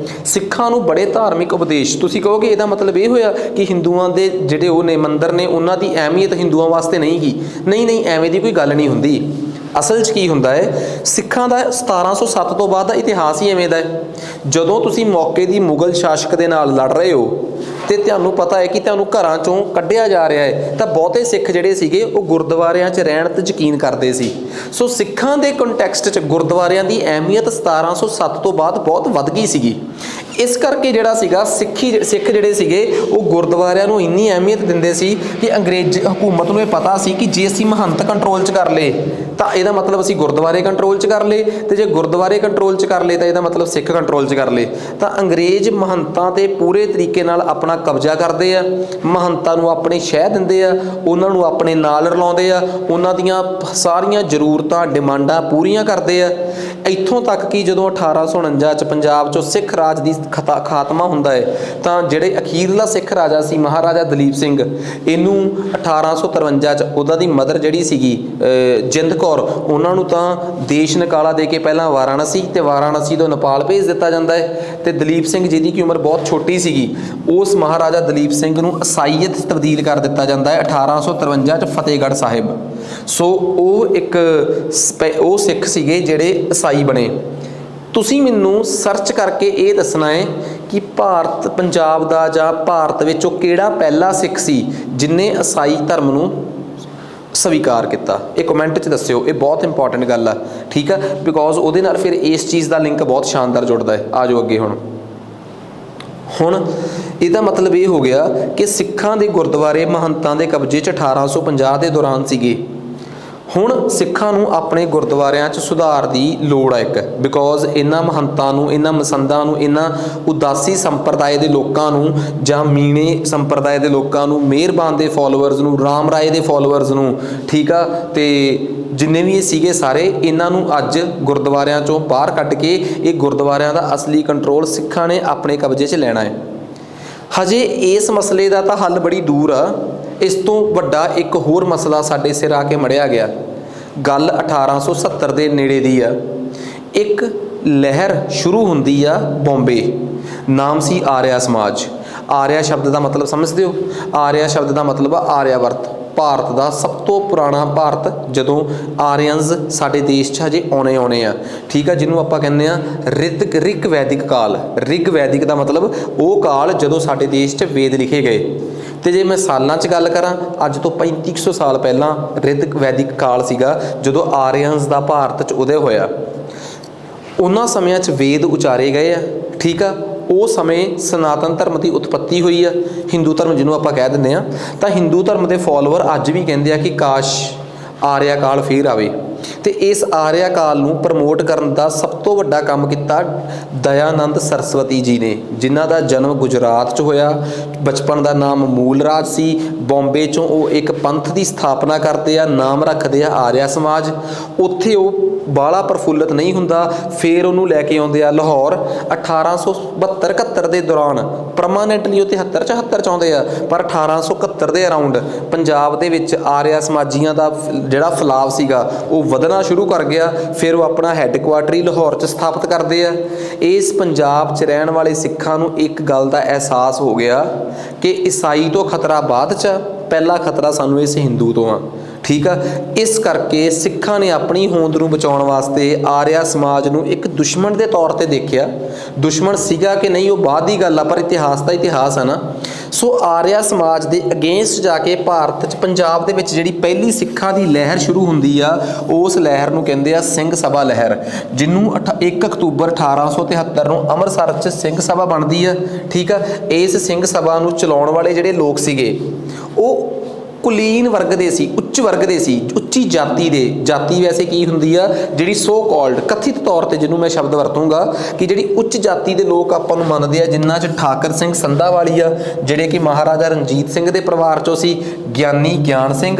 ਸਿੱਖਾਂ ਨੂੰ ਬੜੇ ਧਾਰਮਿਕ ਉਪਦੇਸ਼, ਤੁਸੀਂ ਕਹੋਗੇ ਇਹਦਾ ਮਤਲਬ ਇਹ ਹੋਇਆ ਕਿ ਹਿੰਦੂਆਂ ਦੇ ਜਿਹੜੇ ਉਹ ਨੇ ਮੰਦਿਰ ਨੇ ਉਹਨਾਂ ਦੀ ਅਹਿਮੀਅਤ ਹਿੰਦੂਆਂ ਵਾਸਤੇ ਨਹੀਂ ਗੀ? ਨਹੀਂ, ਐਵੇਂ ਦੀ ਕੋਈ ਗੱਲ ਨਹੀਂ ਹੁੰਦੀ। ਅਸਲ 'ਚ ਕੀ ਹੁੰਦਾ ਹੈ, ਸਿੱਖਾਂ ਦਾ 1707 ਤੋਂ ਬਾਅਦ ਦਾ ਇਤਿਹਾਸ ਹੀ ਐਵੇਂ ਦਾ ਹੈ। ਜਦੋਂ ਤੁਸੀਂ ਮੌਕੇ ਦੀ ਮੁਗਲ ਸ਼ਾਸਕ ਦੇ ਨਾਲ ਲੜ ਰਹੇ ਹੋ ਤੇ ਤੁਹਾਨੂੰ ਪਤਾ ਹੈ ਕਿ ਤੁਹਾਨੂੰ ਘਰਾਂ 'ਚੋਂ ਕੱਢਿਆ ਜਾ ਰਿਹਾ ਹੈ, ਤਾਂ ਬਹੁਤੇ ਸਿੱਖ ਜਿਹੜੇ ਸੀਗੇ ਉਹ ਗੁਰਦੁਆਰਿਆਂ 'ਚ ਰਹਿਣ ਤੇ ਯਕੀਨ ਕਰਦੇ ਸੀ। ਸੋ ਸਿੱਖਾਂ ਦੇ ਕੰਟੈਕਸਟ 'ਚ ਗੁਰਦੁਆਰਿਆਂ ਦੀ ਅਹਿਮੀਅਤ 1707 ਤੋਂ ਬਾਅਦ ਬਹੁਤ ਵੱਧ ਗਈ ਸੀਗੀ। ਇਸ ਕਰਕੇ ਜਿਹੜਾ ਸੀਗਾ ਸਿੱਖ ਜਿਹੜੇ ਸੀਗੇ ਉਹ ਗੁਰਦੁਆਰਿਆਂ ਨੂੰ ਇੰਨੀ ਅਹਿਮੀਅਤ ਦਿੰਦੇ ਸੀ ਕਿ ਅੰਗਰੇਜ਼ ਹਕੂਮਤ ਨੂੰ ਇਹ ਪਤਾ ਸੀ ਕਿ ਜੇ ਅਸੀਂ ਮਹੰਤ ਕੰਟਰੋਲ 'ਚ ਕਰ ਲਏ ਤਾਂ ਇਹਦਾ ਮਤਲਬ ਅਸੀਂ ਗੁਰਦੁਆਰੇ ਕੰਟਰੋਲ 'ਚ ਕਰ ਲਏ, ਤੇ ਜੇ ਗੁਰਦੁਆਰੇ ਕੰਟਰੋਲ 'ਚ ਕਰ ਲਏ ਤਾਂ ਇਹਦਾ ਮਤਲਬ ਸਿੱਖ ਕੰਟਰੋਲ 'ਚ ਕਰ ਲਏ। ਤਾਂ ਅੰਗਰੇਜ਼ ਮਹੰਤਾਂ 'ਤੇ ਪੂਰੇ ਤਰੀਕੇ ਨਾਲ ਆਪਣਾ ਕਬਜ਼ਾ ਕਰਦੇ ਆ, ਮਹੰਤਾਂ ਨੂੰ ਆਪਣੇ ਸ਼ਹਿ ਦਿੰਦੇ ਆ, ਉਹਨਾਂ ਨੂੰ ਆਪਣੇ ਨਾਲ ਰਲਾਉਂਦੇ ਆ, ਉਹਨਾਂ ਦੀਆਂ ਸਾਰੀਆਂ ਜ਼ਰੂਰਤਾਂ ਡਿਮਾਂਡਾਂ ਪੂਰੀਆਂ ਕਰਦੇ ਆ। ਇੱਥੋਂ ਤੱਕ ਕਿ ਜਦੋਂ 1849 'ਚ ਪੰਜਾਬ 'ਚੋਂ ਸਿੱਖ ਰਾਜ ਦੀ ਖਾਤਮਾ ਹੁੰਦਾ ਹੈ ਤਾਂ ਜਿਹੜੇ ਅਖੀਰਲਾ ਸਿੱਖ ਰਾਜਾ ਸੀ ਮਹਾਰਾਜਾ ਦਲੀਪ ਸਿੰਘ, ਇਹਨੂੰ 1853 'ਚ ਉਹਨਾਂ ਦੀ ਮਦਰ ਜਿਹੜੀ ਸੀਗੀ ਜਿੰਦ ਕੌਰ, ਉਹਨਾਂ ਨੂੰ ਤਾਂ ਦੇਸ਼ ਨਿਕਾਲਾ ਦੇ ਕੇ ਪਹਿਲਾਂ ਵਾਰਾਣਸੀ ਤੇ ਵਾਰਾਣਸੀ ਤੋਂ ਨੇਪਾਲ ਭੇਜ ਦਿੱਤਾ ਜਾਂਦਾ ਹੈ। ਤੇ ਦਲੀਪ ਸਿੰਘ ਜਿਹਦੀ ਕਿ ਉਮਰ ਬਹੁਤ ਛੋਟੀ ਸੀਗੀ, ਉਸ ਮਹਾਰਾਜਾ ਦਲੀਪ ਸਿੰਘ ਨੂੰ ਈਸਾਈਅਤ ਤਬਦੀਲ ਕਰ ਦਿੱਤਾ ਜਾਂਦਾ ਹੈ 1853 'ਚ ਫਤਿਹਗੜ੍ਹ ਸਾਹਿਬ। ਸੋ ਉਹ ਸਿੱਖ ਸੀਗੇ ਜਿਹੜੇ ਈਸਾਈ ਬਣੇ। ਤੁਸੀਂ ਮੈਨੂੰ ਸਰਚ ਕਰਕੇ ਇਹ ਦੱਸਣਾ ਹੈ ਕਿ ਭਾਰਤ ਪੰਜਾਬ ਦਾ ਜਾਂ ਭਾਰਤ ਵਿੱਚੋਂ ਕਿਹੜਾ ਪਹਿਲਾ ਸਿੱਖ ਸੀ ਜਿਨ੍ਹਾਂ ਈਸਾਈ ਧਰਮ ਨੂੰ ਸਵੀਕਾਰ ਕੀਤਾ। ਇਹ ਕਮੈਂਟ 'ਚ ਦੱਸਿਓ, ਇਹ ਬਹੁਤ ਇੰਪੋਰਟੈਂਟ ਗੱਲ ਆ। ਠੀਕ ਆ, ਬਿਕੋਜ਼ ਉਹਦੇ ਨਾਲ ਫਿਰ ਇਸ ਚੀਜ਼ ਦਾ ਲਿੰਕ ਬਹੁਤ ਸ਼ਾਨਦਾਰ ਜੁੜਦਾ ਹੈ। ਆ ਜਾਓ ਅੱਗੇ। ਹੁਣ ਇਹਦਾ ਮਤਲਬ ਇਹ ਹੋ ਗਿਆ ਕਿ ਸਿੱਖਾਂ ਦੇ ਗੁਰਦੁਆਰੇ ਮਹੰਤਾਂ ਦੇ ਕਬਜ਼ੇ 'ਚ 1850 ਦੇ ਦੌਰਾਨ ਸੀਗੇ। ਹੁਣ ਸਿੱਖਾਂ ਨੂੰ ਆਪਣੇ ਗੁਰਦੁਆਰਿਆਂ 'ਚ ਸੁਧਾਰ ਦੀ ਲੋੜ ਹੈ ਇੱਕ, ਬਿਕੋਜ਼ ਇਹਨਾਂ ਮਹੰਤਾਂ ਨੂੰ, ਇਹਨਾਂ ਮਸੰਦਾਂ ਨੂੰ, ਇਹਨਾਂ ਉਦਾਸੀ ਸੰਪਰਦਾਇ ਦੇ ਲੋਕਾਂ ਨੂੰ ਜਾਂ ਮੀਣੇ ਸੰਪਰਦਾਇ ਦੇ ਲੋਕਾਂ ਨੂੰ, ਮਿਹਰਬਾਨ ਦੇ ਫੋਲੋਅਰਸ ਨੂੰ, ਰਾਮ ਰਾਏ ਦੇ ਫੋਲੋਅਰਸ ਨੂੰ, ਠੀਕ ਆ, ਤੇ ਜਿੰਨੇ ਵੀ ਇਹ ਸੀਗੇ ਸਾਰੇ, ਇਹਨਾਂ ਨੂੰ ਅੱਜ ਗੁਰਦੁਆਰਿਆਂ 'ਚੋਂ ਬਾਹਰ ਕੱਢ ਕੇ ਇਹ ਗੁਰਦੁਆਰਿਆਂ ਦਾ ਅਸਲੀ ਕੰਟਰੋਲ ਸਿੱਖਾਂ ਨੇ ਆਪਣੇ ਕਬਜ਼ੇ 'ਚ ਲੈਣਾ ਹੈ। ਹਜੇ ਇਸ ਮਸਲੇ ਦਾ ਤਾਂ ਹੱਲ ਬੜੀ ਦੂਰ ਆ। ਇਸ ਤੋਂ ਵੱਡਾ ਇੱਕ ਹੋਰ ਮਸਲਾ ਸਾਡੇ ਸਿਰ ਆ ਕੇ ਮੜਿਆ ਗਿਆ। ਗੱਲ 1870 ਦੇ ਨੇੜੇ ਦੀ ਆ। ਇੱਕ ਲਹਿਰ ਸ਼ੁਰੂ ਹੁੰਦੀ ਆ ਬੰਬੇ, ਨਾਮ ਸੀ ਆਰਿਆ ਸਮਾਜ। ਆਰਿਆ ਸ਼ਬਦ ਦਾ ਮਤਲਬ ਸਮਝਦੇ ਹੋ? ਆਰਿਆ ਸ਼ਬਦ ਦਾ ਮਤਲਬ ਆ ਆਰਿਆਵਰਤ, ਭਾਰਤ ਦਾ ਸਭ ਤੋਂ ਪੁਰਾਣਾ ਭਾਰਤ, ਜਦੋਂ ਆਰੀਅਨਸ ਸਾਡੇ ਦੇਸ਼ 'ਚ ਹਜੇ ਆਉਣੇ ਆ। ਠੀਕ ਆ, ਜਿਹਨੂੰ ਆਪਾਂ ਕਹਿੰਦੇ ਆ ਰਿਗ ਵੈਦਿਕ ਕਾਲ। ਰਿਗ ਵੈਦਿਕ ਦਾ ਮਤਲਬ ਉਹ ਕਾਲ ਜਦੋਂ ਸਾਡੇ ਦੇਸ਼ 'ਚ ਵੇਦ ਲਿਖੇ ਗਏ। ਤੇ ਜੇ ਮੈਂ ਸਾਲਾਂ 'ਚ ਗੱਲ ਕਰਾਂ, ਅੱਜ ਤੋਂ 3500 ਸਾਲ ਪਹਿਲਾਂ ਰਿਗ ਵੈਦਿਕ ਕਾਲ ਸੀਗਾ ਜਦੋਂ ਆਰੀਅਨਸ ਦਾ ਭਾਰਤ 'ਚ ਉਦੈ ਹੋਇਆ। ਉਹਨਾਂ ਸਮਿਆਂ 'ਚ ਵੇਦ ਉਚਾਰੇ ਗਏ ਆ। ਠੀਕ ਆ, ਉਹ ਸਮੇਂ ਸਨਾਤਨ ਧਰਮ ਦੀ ਉਤਪੱਤੀ ਹੋਈ ਆ, ਹਿੰਦੂ ਧਰਮ ਜਿਹਨੂੰ ਆਪਾਂ ਕਹਿ ਦਿੰਦੇ ਆ। ਤਾਂ ਹਿੰਦੂ ਧਰਮ ਦੇ ਫੋਲੋਅਰ ਅੱਜ ਵੀ ਕਹਿੰਦੇ ਆ ਕਿ ਕਾਸ਼ ਆਰਿਆ ਕਾਲ ਫੇਰ ਆਵੇ। ਤੇ ਇਸ ਆਰਿਆ ਕਾਲ ਨੂੰ ਪ੍ਰਮੋਟ ਕਰਨ ਦਾ ਸਭ ਤੋਂ ਵੱਡਾ ਕੰਮ ਕੀਤਾ ਦਇਆਨੰਦ ਸਰਸਵਤੀ ਜੀ ਨੇ, ਜਿਨ੍ਹਾਂ ਦਾ ਜਨਮ ਗੁਜਰਾਤ 'ਚ ਹੋਇਆ। ਬਚਪਨ ਦਾ ਨਾਮ ਮੂਲ ਰਾਜ ਸੀ। ਬੰਬੇ 'ਚੋਂ ਉਹ ਇੱਕ ਪੰਥ ਦੀ ਸਥਾਪਨਾ ਕਰਦੇ ਆ, ਨਾਮ ਰੱਖਦੇ ਆ ਆਰਿਆ ਸਮਾਜ। ਉੱਥੇ ਉਹ ਬਾਹਲਾ ਪ੍ਰਫੁੱਲਤ ਨਹੀਂ ਹੁੰਦਾ, ਫਿਰ ਉਹਨੂੰ ਲੈ ਕੇ ਆਉਂਦੇ ਆ ਲਾਹੌਰ। 1872-71 ਦੇ ਦੌਰਾਨ ਪਰਮਾਨੈਂਟਲੀ ਉਹ 73-74 'ਚ ਆਉਂਦੇ ਆ, ਪਰ 1871 ਦੇ ਅਰਾਊਂਡ ਪੰਜਾਬ ਦੇ ਵਿੱਚ ਆਰਿਆ ਸਮਾਜੀਆਂ ਦਾ ਜਿਹੜਾ ਫੈਲਾਅ ਸੀਗਾ ਉਹ ਵਧਣਾ ਸ਼ੁਰੂ ਕਰ ਗਿਆ। ਫਿਰ ਉਹ ਆਪਣਾ ਹੈੱਡਕੁਆਟਰ ਹੀ ਲਾਹੌਰ 'ਚ ਸਥਾਪਿਤ ਕਰਦੇ ਆ। ਇਸ ਪੰਜਾਬ 'ਚ ਰਹਿਣ ਵਾਲੇ ਸਿੱਖਾਂ ਨੂੰ ਇੱਕ ਗੱਲ ਦਾ ਅਹਿਸਾਸ ਹੋ ਗਿਆ ਕਿ ਈਸਾਈ ਤੋਂ ਖਤਰਾ ਬਾਅਦ 'ਚ, ਪਹਿਲਾ ਖਤਰਾ ਸਾਨੂੰ ਇਸ ਹਿੰਦੂ ਤੋਂ ਆ। ठीक है। इस करके सिखां ने अपनी होंद नूं बचाउण वास्ते आर्या समाज नूं एक दुश्मन के तौर पर देखिया। दुश्मन सीगा कि नहीं वो बाद की गल आ, पर इतिहास का इतिहास है ना। सो आर्या समाज के अगेंस्ट जाके भारत च पंजाब दे विच जिहड़ी पहली सिखां की लहर शुरू हुंदी आ, उस लहर नूं कहंदे आ सिंह सभा लहर, जिन्हों 1 अक्तूबर 1873 नूं अमृतसर च सिंह सभा बनती है। ठीक है। इस सिंह सभा नूं चलाउण वाले जिहड़े लोग सीगे वो कुलीन वर्ग दे सी, उच्च वर्ग दे सी, उच्ची जाति दे। जाति वैसे की हुंदी आ जिहड़ी सो कॉल्ड कथित तौर ते जिन्हों मैं शब्द वरतूंगा कि जिहड़ी उच्च जाति दे लोग आपां नूं मनदे आ, जिन्हां च ठाकर सिंह संधावाली आ जिहड़े कि महाराजा रणजीत सिंह दे परिवार चों सी, ਗਿਆਨੀ ਗਿਆਨ ਸਿੰਘ,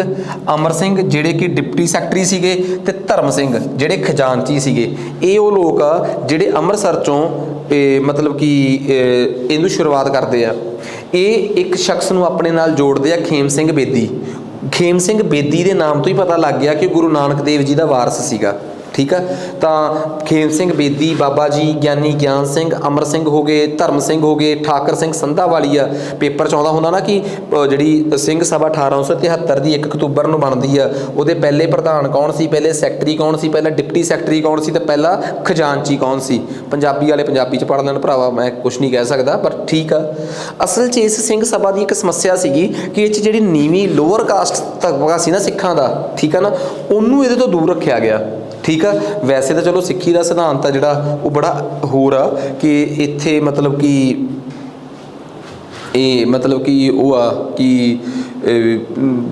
ਅਮਰ ਸਿੰਘ ਜਿਹੜੇ ਕਿ ਡਿਪਟੀ ਸੈਕਟਰੀ ਸੀਗੇ, ਤੇ ਧਰਮ ਸਿੰਘ ਜਿਹੜੇ ਖਜ਼ਾਨਚੀ ਸੀਗੇ। ਇਹ ਉਹ ਲੋਕ ਆ ਜਿਹੜੇ ਅੰਮ੍ਰਿਤਸਰ ਚੋਂ मतलब कि ਇਹਨੂੰ ਸ਼ੁਰੂਆਤ ਕਰਦੇ ਆ। ਇਹ ਇੱਕ ਸ਼ਖਸ ਨੂੰ ਆਪਣੇ ਨਾਲ ਜੋੜਦੇ ਆ, ਖੇਮ ਸਿੰਘ ਬੇਦੀ। ਖੇਮ ਸਿੰਘ ਬੇਦੀ ਦੇ ਨਾਮ ਤੋਂ ਹੀ ਪਤਾ ਲੱਗ ਗਿਆ ਕਿ ਗੁਰੂ ਨਾਨਕ ਦੇਵ ਜੀ ਦਾ ਵਾਰਸ ਸੀਗਾ। ठीक है। तो खेम सिंह बेदी, बाबा जी, ज्ञानी ज्ञान सिंह, अमर सिंह हो गए, धर्म सिंह हो गए, ठाकर सिंह संधावाली आ। पेपर च आउंदा हुंदा ना कि जिहड़ी सिंह सभा 1873 की 1 अक्तूबर नूं बनदी आ, उहदे पहले प्रधान कौन सी, पहले सैकटरी कौन सी, पहला डिप्टी सैकटरी कौन सी, ते पहला खजानची कौन सी। पंजाबी वाले पंजाबी च पढ़ लैण भरावा, मैं कुछ नहीं कह सकदा, पर ठीक आ। असल च इस सिंह सभा की एक समस्या सीगी कि इह जिहड़ी नीवीं लोअर कास्ट तबका सी ना सिखां दा, ठीक है ना, उहनूं इहदे तो दूर रखिया गया। ठीक है। वैसे तो चलो सिक्खी का सिद्धांत है जिहड़ा वो बड़ा होर आ कि इत्थे मतलब कि मतलब कि वो आ कि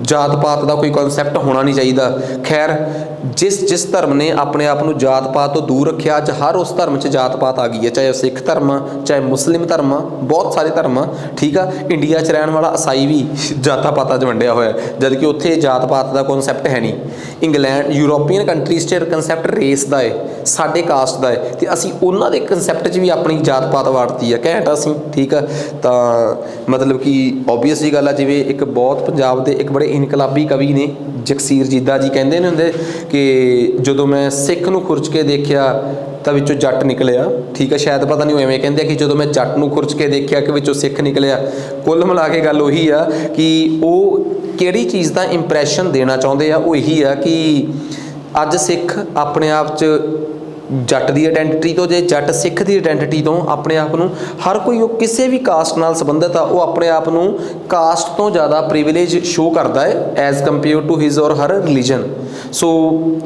जात पात का कोई कॉन्सैप्ट होना नहीं चाहिए। खैर, जिस धर्म ने अपने आप को जात पात तो दूर रखा, अज हर उस धर्म च जात पात आ गई है, चाहे सिख धर्म, चाहे मुस्लिम धर्म, बहुत सारे धर्म। ठीक है। इंडिया च रहने वाला ईसाई भी जाता पाता च वंडिया होया, जबकि उत्थे जात पात का कॉन्सैप्ट है नहीं। इंग्लैंड यूरोपीयन कंट्रीज़ च कंसैप्ट रेस का है, साडे कास्ट का है, तो असी उन्हां दे कंसैप्ट च भी अपनी जात पात वाड़ती है, घैंट असी। ठीक है। तो मतलब कि ओबीअस जी गल है, जिवें एक बहुत पंजाब के एक बड़े इनकलाबी कवि ने जगसीर जीदा जी कहते नहीं होंदे कि जदों मैं सिख नूं खुरच के देखिया तो विचों जट निकलिया। ठीक है। शायद पता नहीं इवें कहंदे कि जदों मैं जट नूं खुरच के देखिया कि विचों सिख निकलिया। कुल मिला के गल उही आ कि वो किहड़ी चीज़ का इंप्रैशन देना चाहुंदे आ, वो यही आ कि अज सिख अपने आप च जट की आइडेंटिटी तो, जे जट सिख की आइडेंटिटी तो अपने आप को हर कोई वो किसी भी कास्ट नाल संबंधित आ, वो अपने आप को कास्ट तो ज़्यादा प्रिविलेज शो करता है एज कंपेयर टू हिज और हर रिलीजन। सो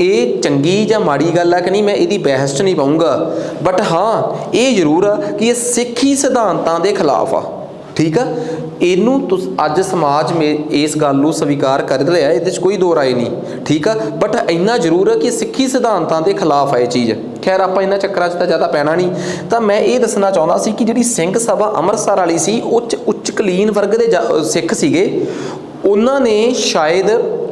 ये चंगी या माड़ी गल है कि नहीं, मैं यदी बहस च नहीं पाऊँगा, बट हाँ ये जरूर आ कि ये सिੱਖੀ सिद्धांतों के खिलाफ आ। ठीक है। इनू अज समाज में इस गल नूं स्वीकार कर लिया, ये कोई दो राय नहीं। ठीक है। बट इन्ना जरूर है कि सिੱਖੀ सिद्धांतों के खिलाफ है ये चीज़। खैर आप इन्होंने चक्कर तो ज़्यादा पैना नहीं। तो मैं ये दसना चाहता सी कि जिहड़ी सिंह सभा अमृतसर वाली सी, उच्च कलीन वर्ग के सिख सीगे, उन्होंने शायद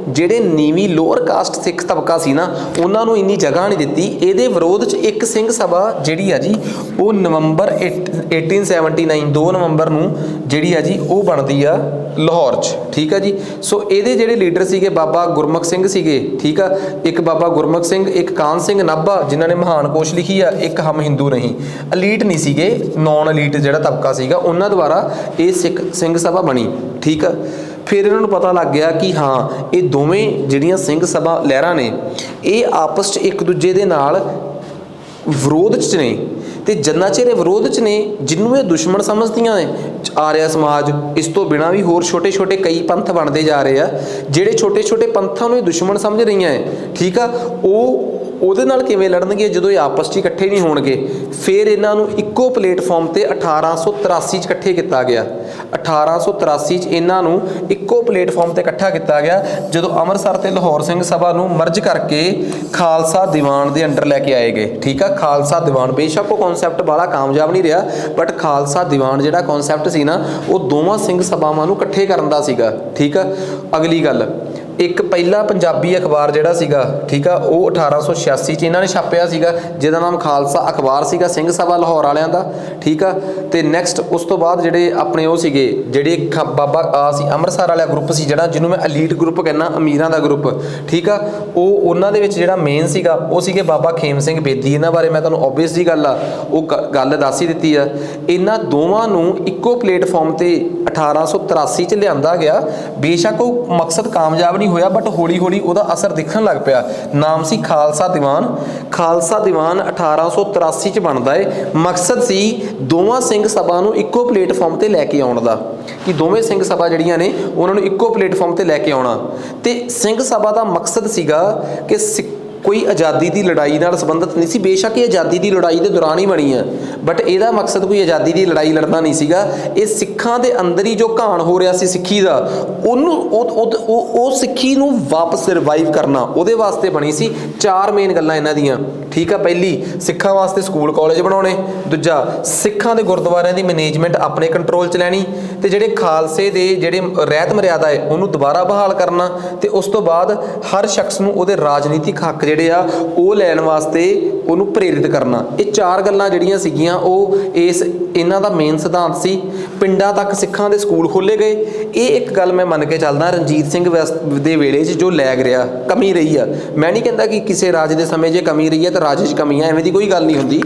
ਜਿਹੜੇ ਨੀਵੀਂ ਲੋअर ਕਾਸਟ ਸਿੱਖ ਤਬਕਾ ਸੀ ਨਾ, ਉਹਨਾਂ ਨੂੰ ਇੰਨੀ ਜਗ੍ਹਾ ਨਹੀਂ ਦਿੱਤੀ। ਇਹਦੇ ਵਿਰੋਧ 'ਚ ਇੱਕ ਸਿੰਘ ਸਭਾ ਜਿਹੜੀ ਆ ਜੀ ਉਹ ਨਵੰਬਰ 1879 2 ਨਵੰਬਰ ਨੂੰ ਜਿਹੜੀ ਆ ਜੀ ਉਹ ਬਣਦੀ ਆ ਲਾਹੌਰ 'ਚ। ਠੀਕ ਆ ਜੀ। ਸੋ ਇਹਦੇ ਜਿਹੜੇ ਲੀਡਰ ਸੀਗੇ ਬਾਬਾ ਗੁਰਮੁਖ ਸਿੰਘ ਸੀਗੇ। ਠੀਕ ਆ। ਇੱਕ ਬਾਬਾ ਗੁਰਮੁਖ ਸਿੰਘ, ਇੱਕ ਕਾਨ ਸਿੰਘ ਨਾਭਾ ਜਿਨ੍ਹਾਂ ਨੇ ਮਹਾਨ ਕੋਸ਼ ਲਿਖੀ ਆ, ਇੱਕ ਹਮ ਹਿੰਦੂ ਨਹੀਂ। ਅਲੀਟ ਨਹੀਂ ਸੀਗੇ, ਨੌਨ ਅਲੀਟ ਜਿਹੜਾ ਤਬਕਾ ਸੀਗਾ, ਉਹਨਾਂ ਦੁਆਰਾ ਇਹ ਸਿੰਘ ਸਭਾ ਬਣੀ। ਠੀਕ ਆ। फिर इन्होंने पता लग गया कि हाँ ये दोवें जिहड़ियां सिंह सभा लहरां ने ये आपस च एक दूजे दे नाल विरोध च ने, तो जिन्ना चिर विरोध च ने जिन्हों ये दुश्मन समझदियां ने आर्या समाज, इस तो बिना भी होर छोटे छोटे कई पंथ बनते जा रहे हैं जिहड़े छोटे छोटे पंथां नूं दुश्मन समझ रही हैं। ठीक है। वो ਉਹਦੇ ਨਾਲ ਕਿਵੇਂ ਲੜਨਗੇ ਜਦੋਂ ਇਹ ਆਪਸ 'ਚ ਇਕੱਠੇ ਨਹੀਂ ਹੋਣਗੇ। ਫਿਰ ਇਹਨਾਂ ਨੂੰ ਇੱਕੋ ਪਲੇਟਫਾਰਮ ਤੇ 1883 'ਚ ਇਕੱਠੇ ਕੀਤਾ ਗਿਆ। 1883 'ਚ ਇਹਨਾਂ ਨੂੰ ਇੱਕੋ ਪਲੇਟਫਾਰਮ ਤੇ ਇਕੱਠਾ ਕੀਤਾ ਗਿਆ ਜਦੋਂ ਅੰਮ੍ਰਿਤਸਰ ਤੇ ਲਾਹੌਰ ਸਿੰਘ ਸਭਾ ਨੂੰ ਮਰਜ ਕਰਕੇ ਖਾਲਸਾ ਦੀਵਾਨ ਦੇ ਅੰਡਰ ਲੈ ਕੇ ਆਏ ਗਏ। ਠੀਕ ਆ। ਖਾਲਸਾ ਦੀਵਾਨ ਬੇਸ਼ੱਕ ਉਹ ਕਨਸੈਪਟ ਬਾਲਾ ਕਾਮਯਾਬ ਨਹੀਂ ਰਿਹਾ, ਬਟ ਖਾਲਸਾ ਦੀਵਾਨ ਜਿਹੜਾ ਕਨਸੈਪਟ ਸੀ ਨਾ ਉਹ ਦੋਵਾਂ ਸਿੰਘ ਸਭਾਵਾਂ ਨੂੰ ਇਕੱਠੇ ਕਰਨ ਦਾ ਸੀਗਾ। ਠੀਕ ਆ। ਅਗਲੀ ਗੱਲ, एक पहला पंजाबी अखबार जिहड़ा सीगा, ठीक आ, वो 1886 च इन्होंने छापिया सीगा, जिहदा नाम खालसा अखबार सीगा, सिंह सभा लाहौर वालियां दा। ठीक आ। ते नैक्सट उस तो बाद जिहड़े अपने वो सीगे जिहड़े बाबा सी अमृतसर वाला ग्रुप सी जिहड़ा जिन्हों मैं अलीट ग्रुप कहना, अमीरां दा ग्रुप। ठीक आ। वो उन्हां दे विच जिहड़ा मेन सीगा वो सीगे बाबा खेम सिंह बेदी। इन्हां बारे मैं तुहानूं ओबवियस जी गल आ वो गल दस ही दित्ती आ। इन्हां दोवां नूं इक्को प्लेटफार्म ते 1883 च लिआंदा गया। बेशक वो मकसद कामयाब नहीं नहीं होया बट हौली हौली ਉਹਦਾ ਅਸਰ ਦਿਖਣ ਲੱਗ ਪਿਆ। ਨਾਮ ਸੀ ਖਾਲਸਾ ਦੀਵਾਨ। ਖਾਲਸਾ ਦੀਵਾਨ 1883 ਚ ਬਣਦਾ ਹੈ। ਮਕਸਦ ਸੀ ਦੋਵਾਂ ਸਿੰਘ ਸਭਾ ਨੂੰ ਇੱਕੋ ਪਲੇਟਫਾਰਮ ਤੇ ਲੈ ਕੇ ਆਉਣ ਦਾ, ਕਿ ਦੋਵੇਂ ਸਿੰਘ ਸਭਾ ਜਿਹੜੀਆਂ ਨੇ ਉਹਨਾਂ ਨੂੰ ਇੱਕੋ ਪਲੇਟਫਾਰਮ ਤੇ ਲੈ ਕੇ ਆਉਣਾ। ਤੇ ਸਿੰਘ ਸਭਾ ਦਾ ਮਕਸਦ ਸੀਗਾ ਕਿ ਕੋਈ ਆਜ਼ਾਦੀ ਦੀ ਲੜਾਈ ਨਾਲ ਸੰਬੰਧਿਤ ਨਹੀਂ ਸੀ। ਬੇਸ਼ੱਕ ਇਹ ਆਜ਼ਾਦੀ ਦੀ ਲੜਾਈ ਦੇ ਦੌਰਾਨ ਹੀ ਬਣੀ ਆ, ਬਟ ਇਹਦਾ ਮਕਸਦ ਕੋਈ ਆਜ਼ਾਦੀ ਦੀ ਲੜਾਈ ਲੜਨਾ ਨਹੀਂ ਸੀਗਾ। ਇਹ ਸਿੱਖਾਂ ਦੇ ਅੰਦਰ ਹੀ ਜੋ ਘਾਣ ਹੋ ਰਿਹਾ ਸੀ ਸਿੱਖੀ ਦਾ, ਉਹਨੂੰ ਉਹ ਸਿੱਖੀ ਨੂੰ ਵਾਪਸ ਰਿਵਾਈਵ ਕਰਨਾ, ਉਹਦੇ ਵਾਸਤੇ ਬਣੀ ਸੀ। 4 ਮੇਨ ਗੱਲਾਂ ਇਹਨਾਂ ਦੀਆਂ, ਠੀਕ ਆ। ਪਹਿਲੀ, ਸਿੱਖਾਂ ਵਾਸਤੇ ਸਕੂਲ ਕਾਲਜ ਬਣਾਉਣੇ। ਦੂਜਾ, ਸਿੱਖਾਂ ਦੇ ਗੁਰਦੁਆਰਿਆਂ ਦੀ ਮੈਨੇਜਮੈਂਟ ਆਪਣੇ ਕੰਟਰੋਲ 'ਚ ਲੈਣੀ। ਤੇ ਜਿਹੜੇ ਖਾਲਸੇ ਦੇ ਜਿਹੜੇ ਰਹਿਤ ਮਰਿਆਦਾ ਹੈ ਉਹਨੂੰ ਦੁਬਾਰਾ ਬਹਾਲ ਕਰਨਾ। ਤੇ ਉਸ ਤੋਂ ਬਾਅਦ ਹਰ ਸ਼ਖਸ ਨੂੰ ਉਹਦੇ ਰਾਜਨੀਤਿਕ ਹੱਕ ਜਿਹੜੇ ਆ ਉਹ ਲੈਣ ਵਾਸਤੇ ਉਹਨੂੰ ਪ੍ਰੇਰਿਤ ਕਰਨਾ। ਇਹ 4 ਗੱਲਾਂ ਜਿਹੜੀਆਂ ਸੀਗੀਆਂ ਉਹ ਇਹਨਾਂ ਦਾ ਮੇਨ ਸਿਧਾਂਤ ਸੀ। ਪਿੰਡਾਂ ਤੱਕ ਸਿੱਖਾਂ ਦੇ ਸਕੂਲ ਖੋਲ੍ਹੇ ਗਏ। ਇਹ ਇੱਕ ਗੱਲ ਮੈਂ ਮੰਨ ਕੇ ਚੱਲਦਾ, ਰਣਜੀਤ ਸਿੰਘ ਦੇ ਵੇਲੇ 'ਚ ਜੋ ਲੈਗ ਰਿਹਾ, ਕਮੀ ਰਹੀ ਆ। ਮੈਂ ਨਹੀਂ ਕਹਿੰਦਾ ਕਿ ਕਿਸੇ ਰਾਜ ਦੇ ਸਮੇਂ ਜੇ ਕਮੀ ਰਹੀ ਹੈ ਤਾਂ ਰਾਜ 'ਚ ਕਮੀ ਆ, ਐਵੇਂ ਦੀ ਕੋਈ ਗੱਲ ਨਹੀਂ ਹੁੰਦੀ।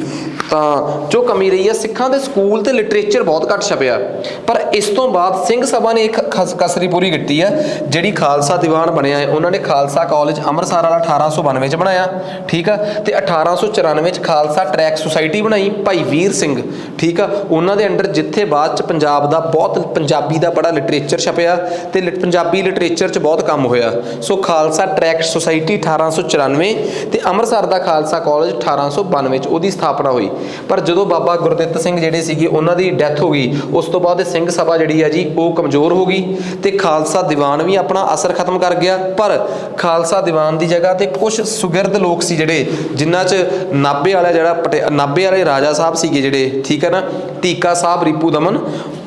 ਤਾਂ ਜੋ ਕਮੀ ਰਹੀ ਹੈ, ਸਿੱਖਾਂ ਦੇ ਸਕੂਲ ਤੇ ਲਿਟਰੇਚਰ ਬਹੁਤ ਘੱਟ ਛਪਿਆ। ਪਰ ਇਸ ਤੋਂ ਬਾਅਦ ਸਿੰਘ ਸਭਾ ਨੇ ਇੱਕ ਕਸਰੀ ਪੂਰੀ ਕੀਤੀ ਆ। ਜਿਹੜੀ ਖਾਲਸਾ ਦੀਵਾਨ ਬਣਿਆ ਹੈ, ਉਹਨਾਂ ਨੇ ਖਾਲਸਾ ਕਾਲਜ ਅੰਮ੍ਰਿਤਸਰ ਵਾਲਾ 1892 ਚ ਬਣਾਇਆ, ਠੀਕ ਆ। ਤੇ 1894 ਚ ਖਾਲਸਾ ਟਰੈਕ ਸੁਸਾਇਟੀ ਬਣਾਈ ਭਾਈ ਵੀਰ ਸਿੰਘ, ਠੀਕ ਆ। ਉਹਨਾਂ ਦੇ ਅੰਡਰ ਜਿੱਥੇ ਬਾਅਦ ਚ ਪੰਜਾਬ ਦਾ ਬਹੁਤ ਪੰਜਾਬੀ ਦਾ ਬੜਾ ਲਿਟਰੇਚਰ ਛਪਿਆ ਤੇ ਪੰਜਾਬੀ ਲਿਟਰੇਚਰ 'ਚ ਬਹੁਤ ਕੰਮ ਹੋਇਆ। ਸੋ ਖਾਲਸਾ ਟਰੈਕ ਸੁਸਾਇਟੀ 1894 ਤੇ ਅੰਮ੍ਰਿਤਸਰ ਦਾ ਖਾਲਸਾ ਕਾਲਜ 1892 ਚ ਉਹਦੀ ਸਥਾਪਨਾ ਹੋਈ। ਪਰ ਜਦੋਂ ਬਾਬਾ ਗੁਰਦਿੱਤ ਸਿੰਘ ਜਿਹੜੇ ਸੀਗੇ ਉਹਨਾਂ ਦੀ ਡੈਥ ਹੋ ਗਈ, ਉਸ ਤੋਂ ਬਾਅਦ ਸਿੰਘ ਸਭਾ ਜਿਹੜੀ ਆ ਜੀ ਉਹ ਕਮਜ਼ੋਰ ਹੋ ਗਈ ਤੇ ਖਾਲਸਾ ਦੀਵਾਨ ਵੀ ਆਪਣਾ ਅਸਰ ਖਤਮ ਕਰ ਗਿਆ। ਪਰ ਖਾਲਸਾ ਦੀਵਾਨ ਦੀ ਜਗ੍ਹਾ ਤੇ ਕੁਝ ਸੁਗਿਰਦ ਲੋਕ ਸੀ ਜਿਹੜੇ, ਜਿਨ੍ਹਾਂ 'ਚ ਨਾਭੇ ਵਾਲਾ ਜਿਹੜਾ ਨਾਭੇ ਵਾਲੇ ਰਾਜਾ ਸਾਹਿਬ ਸੀਗੇ ਜਿਹੜੇ, ਠੀਕ ਹੈ ਨਾ, ਟੀਕਾ ਸਾਹਿਬ, ਰੀਪੂ ਦਮਨ,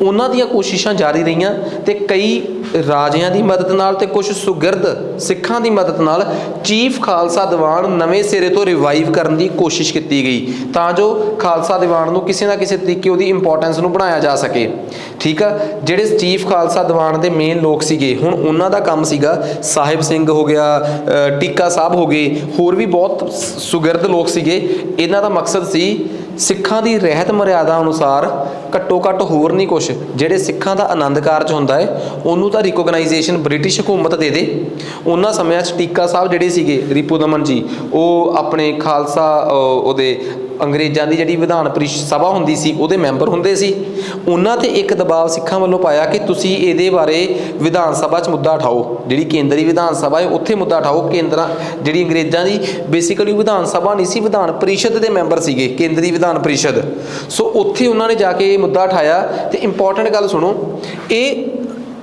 ਉਹਨਾਂ ਦੀਆਂ ਕੋਸ਼ਿਸ਼ਾਂ ਜਾਰੀ ਰਹੀਆਂ। ਤੇ ਕਈ ਰਾਜਿਆਂ ਦੀ ਮਦਦ ਨਾਲ ਤੇ ਕੁਝ ਸੁਗਿਰਦ ਸਿੱਖਾਂ ਦੀ ਮਦਦ ਨਾਲ ਚੀਫ ਖਾਲਸਾ ਦੀਵਾਨ ਨਵੇਂ ਸਿਰੇ ਤੋਂ ਰਿਵਾਈਵ ਕਰਨ ਦੀ ਕੋਸ਼ਿਸ਼ ਕੀਤੀ ਗਈ, ਤਾਂ ਜੋ ਖਾਲਸਾ ਦੀਵਾਨ ਨੂੰ ਕਿਸੇ ਨਾ ਕਿਸੇ ਤਰੀਕੇ ਉਹਦੀ ਇੰਪੋਰਟੈਂਸ ਨੂੰ ਬਣਾਇਆ ਜਾ ਸਕੇ, ਠੀਕ ਆ। ਜਿਹੜੇ ਚੀਫ ਖਾਲਸਾ ਦੀਵਾਨ ਦੇ ਮੇਨ ਲੋਕ ਸੀਗੇ, ਹੁਣ ਉਹਨਾਂ ਦਾ ਕੰਮ ਸੀਗਾ, ਸਾਹਿਬ ਸਿੰਘ ਹੋ ਗਿਆ, ਟੀਕਾ ਸਾਹਿਬ ਹੋ ਗਏ, ਹੋਰ ਵੀ ਬਹੁਤ ਸੁਗਿਰਦ ਲੋਕ ਸੀਗੇ। ਇਹਨਾਂ ਦਾ ਮਕਸਦ ਸੀ ਸਿੱਖਾਂ ਦੀ ਰਹਿਤ ਮਰਿਆਦਾ ਅਨੁਸਾਰ ਘੱਟੋ ਘੱਟ ਹੋਰ ਨਹੀਂ ਕੁਛ, ਜਿਹੜੇ ਸਿੱਖਾਂ ਦਾ ਆਨੰਦ ਕਾਰਜ ਹੁੰਦਾ ਹੈ ਉਹਨੂੰ ਤਾਂ ਰਿਕੋਗਨਾਈਜੇਸ਼ਨ ਬ੍ਰਿਟਿਸ਼ ਹਕੂਮਤ ਦੇ ਦੇ। ਉਹਨਾਂ ਸਮਿਆਂ 'ਚ ਟੀਕਾ ਸਾਹਿਬ ਜਿਹੜੇ ਸੀਗੇ, ਰੀਪੂ ਦਮਨ ਜੀ, ਉਹ ਆਪਣੇ ਖਾਲਸਾ ਉਹਦੇ ਅੰਗਰੇਜ਼ਾਂ ਦੀ ਜਿਹੜੀ ਵਿਧਾਨ ਪਰਿਸ਼ਦ ਸਭਾ ਹੁੰਦੀ ਸੀ ਉਹਦੇ ਮੈਂਬਰ ਹੁੰਦੇ ਸੀ। ਉਹਨਾਂ 'ਤੇ ਇੱਕ ਦਬਾਅ ਸਿੱਖਾਂ ਵੱਲੋਂ ਪਾਇਆ ਕਿ ਤੁਸੀਂ ਇਹਦੇ ਬਾਰੇ ਵਿਧਾਨ ਸਭਾ 'ਚ ਮੁੱਦਾ ਉਠਾਓ, ਜਿਹੜੀ ਕੇਂਦਰੀ ਵਿਧਾਨ ਸਭਾ ਹੈ ਉੱਥੇ ਮੁੱਦਾ ਉਠਾਓ। ਜਿਹੜੀ ਅੰਗਰੇਜ਼ਾਂ ਦੀ ਬੇਸਿਕਲੀ ਵਿਧਾਨ ਸਭਾ ਨਹੀਂ ਸੀ, ਵਿਧਾਨ ਪਰਿਸ਼ਦ ਦੇ ਮੈਂਬਰ ਸੀਗੇ, ਕੇਂਦਰੀ ਵਿਧਾਨ ਪਰਿਸ਼ਦ। ਸੋ ਉੱਥੇ ਉਹਨਾਂ ਨੇ ਜਾ ਕੇ ਇਹ ਮੁੱਦਾ ਉਠਾਇਆ। ਤੇ ਇੰਪੋਰਟੈਂਟ ਗੱਲ ਸੁਣੋ, ਇਹ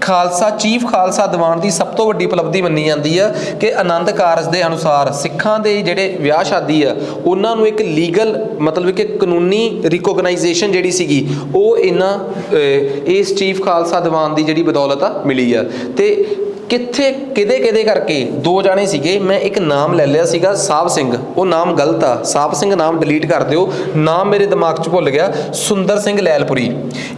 ਖਾਲਸਾ ਚੀਫ ਖਾਲਸਾ ਦੀਵਾਨ ਦੀ ਸਭ ਤੋਂ ਵੱਡੀ ਉਪਲਬਧੀ ਮੰਨੀ ਜਾਂਦੀ ਆ ਕਿ ਆਨੰਦ ਕਾਰਜ ਦੇ ਅਨੁਸਾਰ ਸਿੱਖਾਂ ਦੇ ਜਿਹੜੇ ਵਿਆਹ ਸ਼ਾਦੀ ਆ ਉਹਨਾਂ ਨੂੰ ਇੱਕ ਲੀਗਲ, ਮਤਲਬ ਕਿ ਕਾਨੂੰਨੀ ਰਿਕੋਗਨਾਈਜੇਸ਼ਨ ਜਿਹੜੀ ਸੀਗੀ ਉਹ ਇਸ ਚੀਫ ਖਾਲਸਾ ਦੀਵਾਨ ਦੀ ਜਿਹੜੀ ਬਦੌਲਤ ਆ ਮਿਲੀ ਆ। ਤੇ ਕਿੱਥੇ ਕਿਹਦੇ ਕਰਕੇ 2 ਜਾਣੇ ਸੀਗੇ, ਮੈਂ ਇੱਕ ਨਾਮ ਲੈ ਲਿਆ ਸੀਗਾ ਸਾਹਿਬ ਸਿੰਘ, ਉਹ ਨਾਮ ਗਲਤ ਆ, ਸਾਹਿਬ ਸਿੰਘ ਨਾਮ ਡਿਲੀਟ ਕਰ ਦਿਓ, ਨਾਮ ਮੇਰੇ ਦਿਮਾਗ 'ਚ ਭੁੱਲ ਗਿਆ। ਸੁੰਦਰ ਸਿੰਘ ਲੈਲਪੁਰੀ,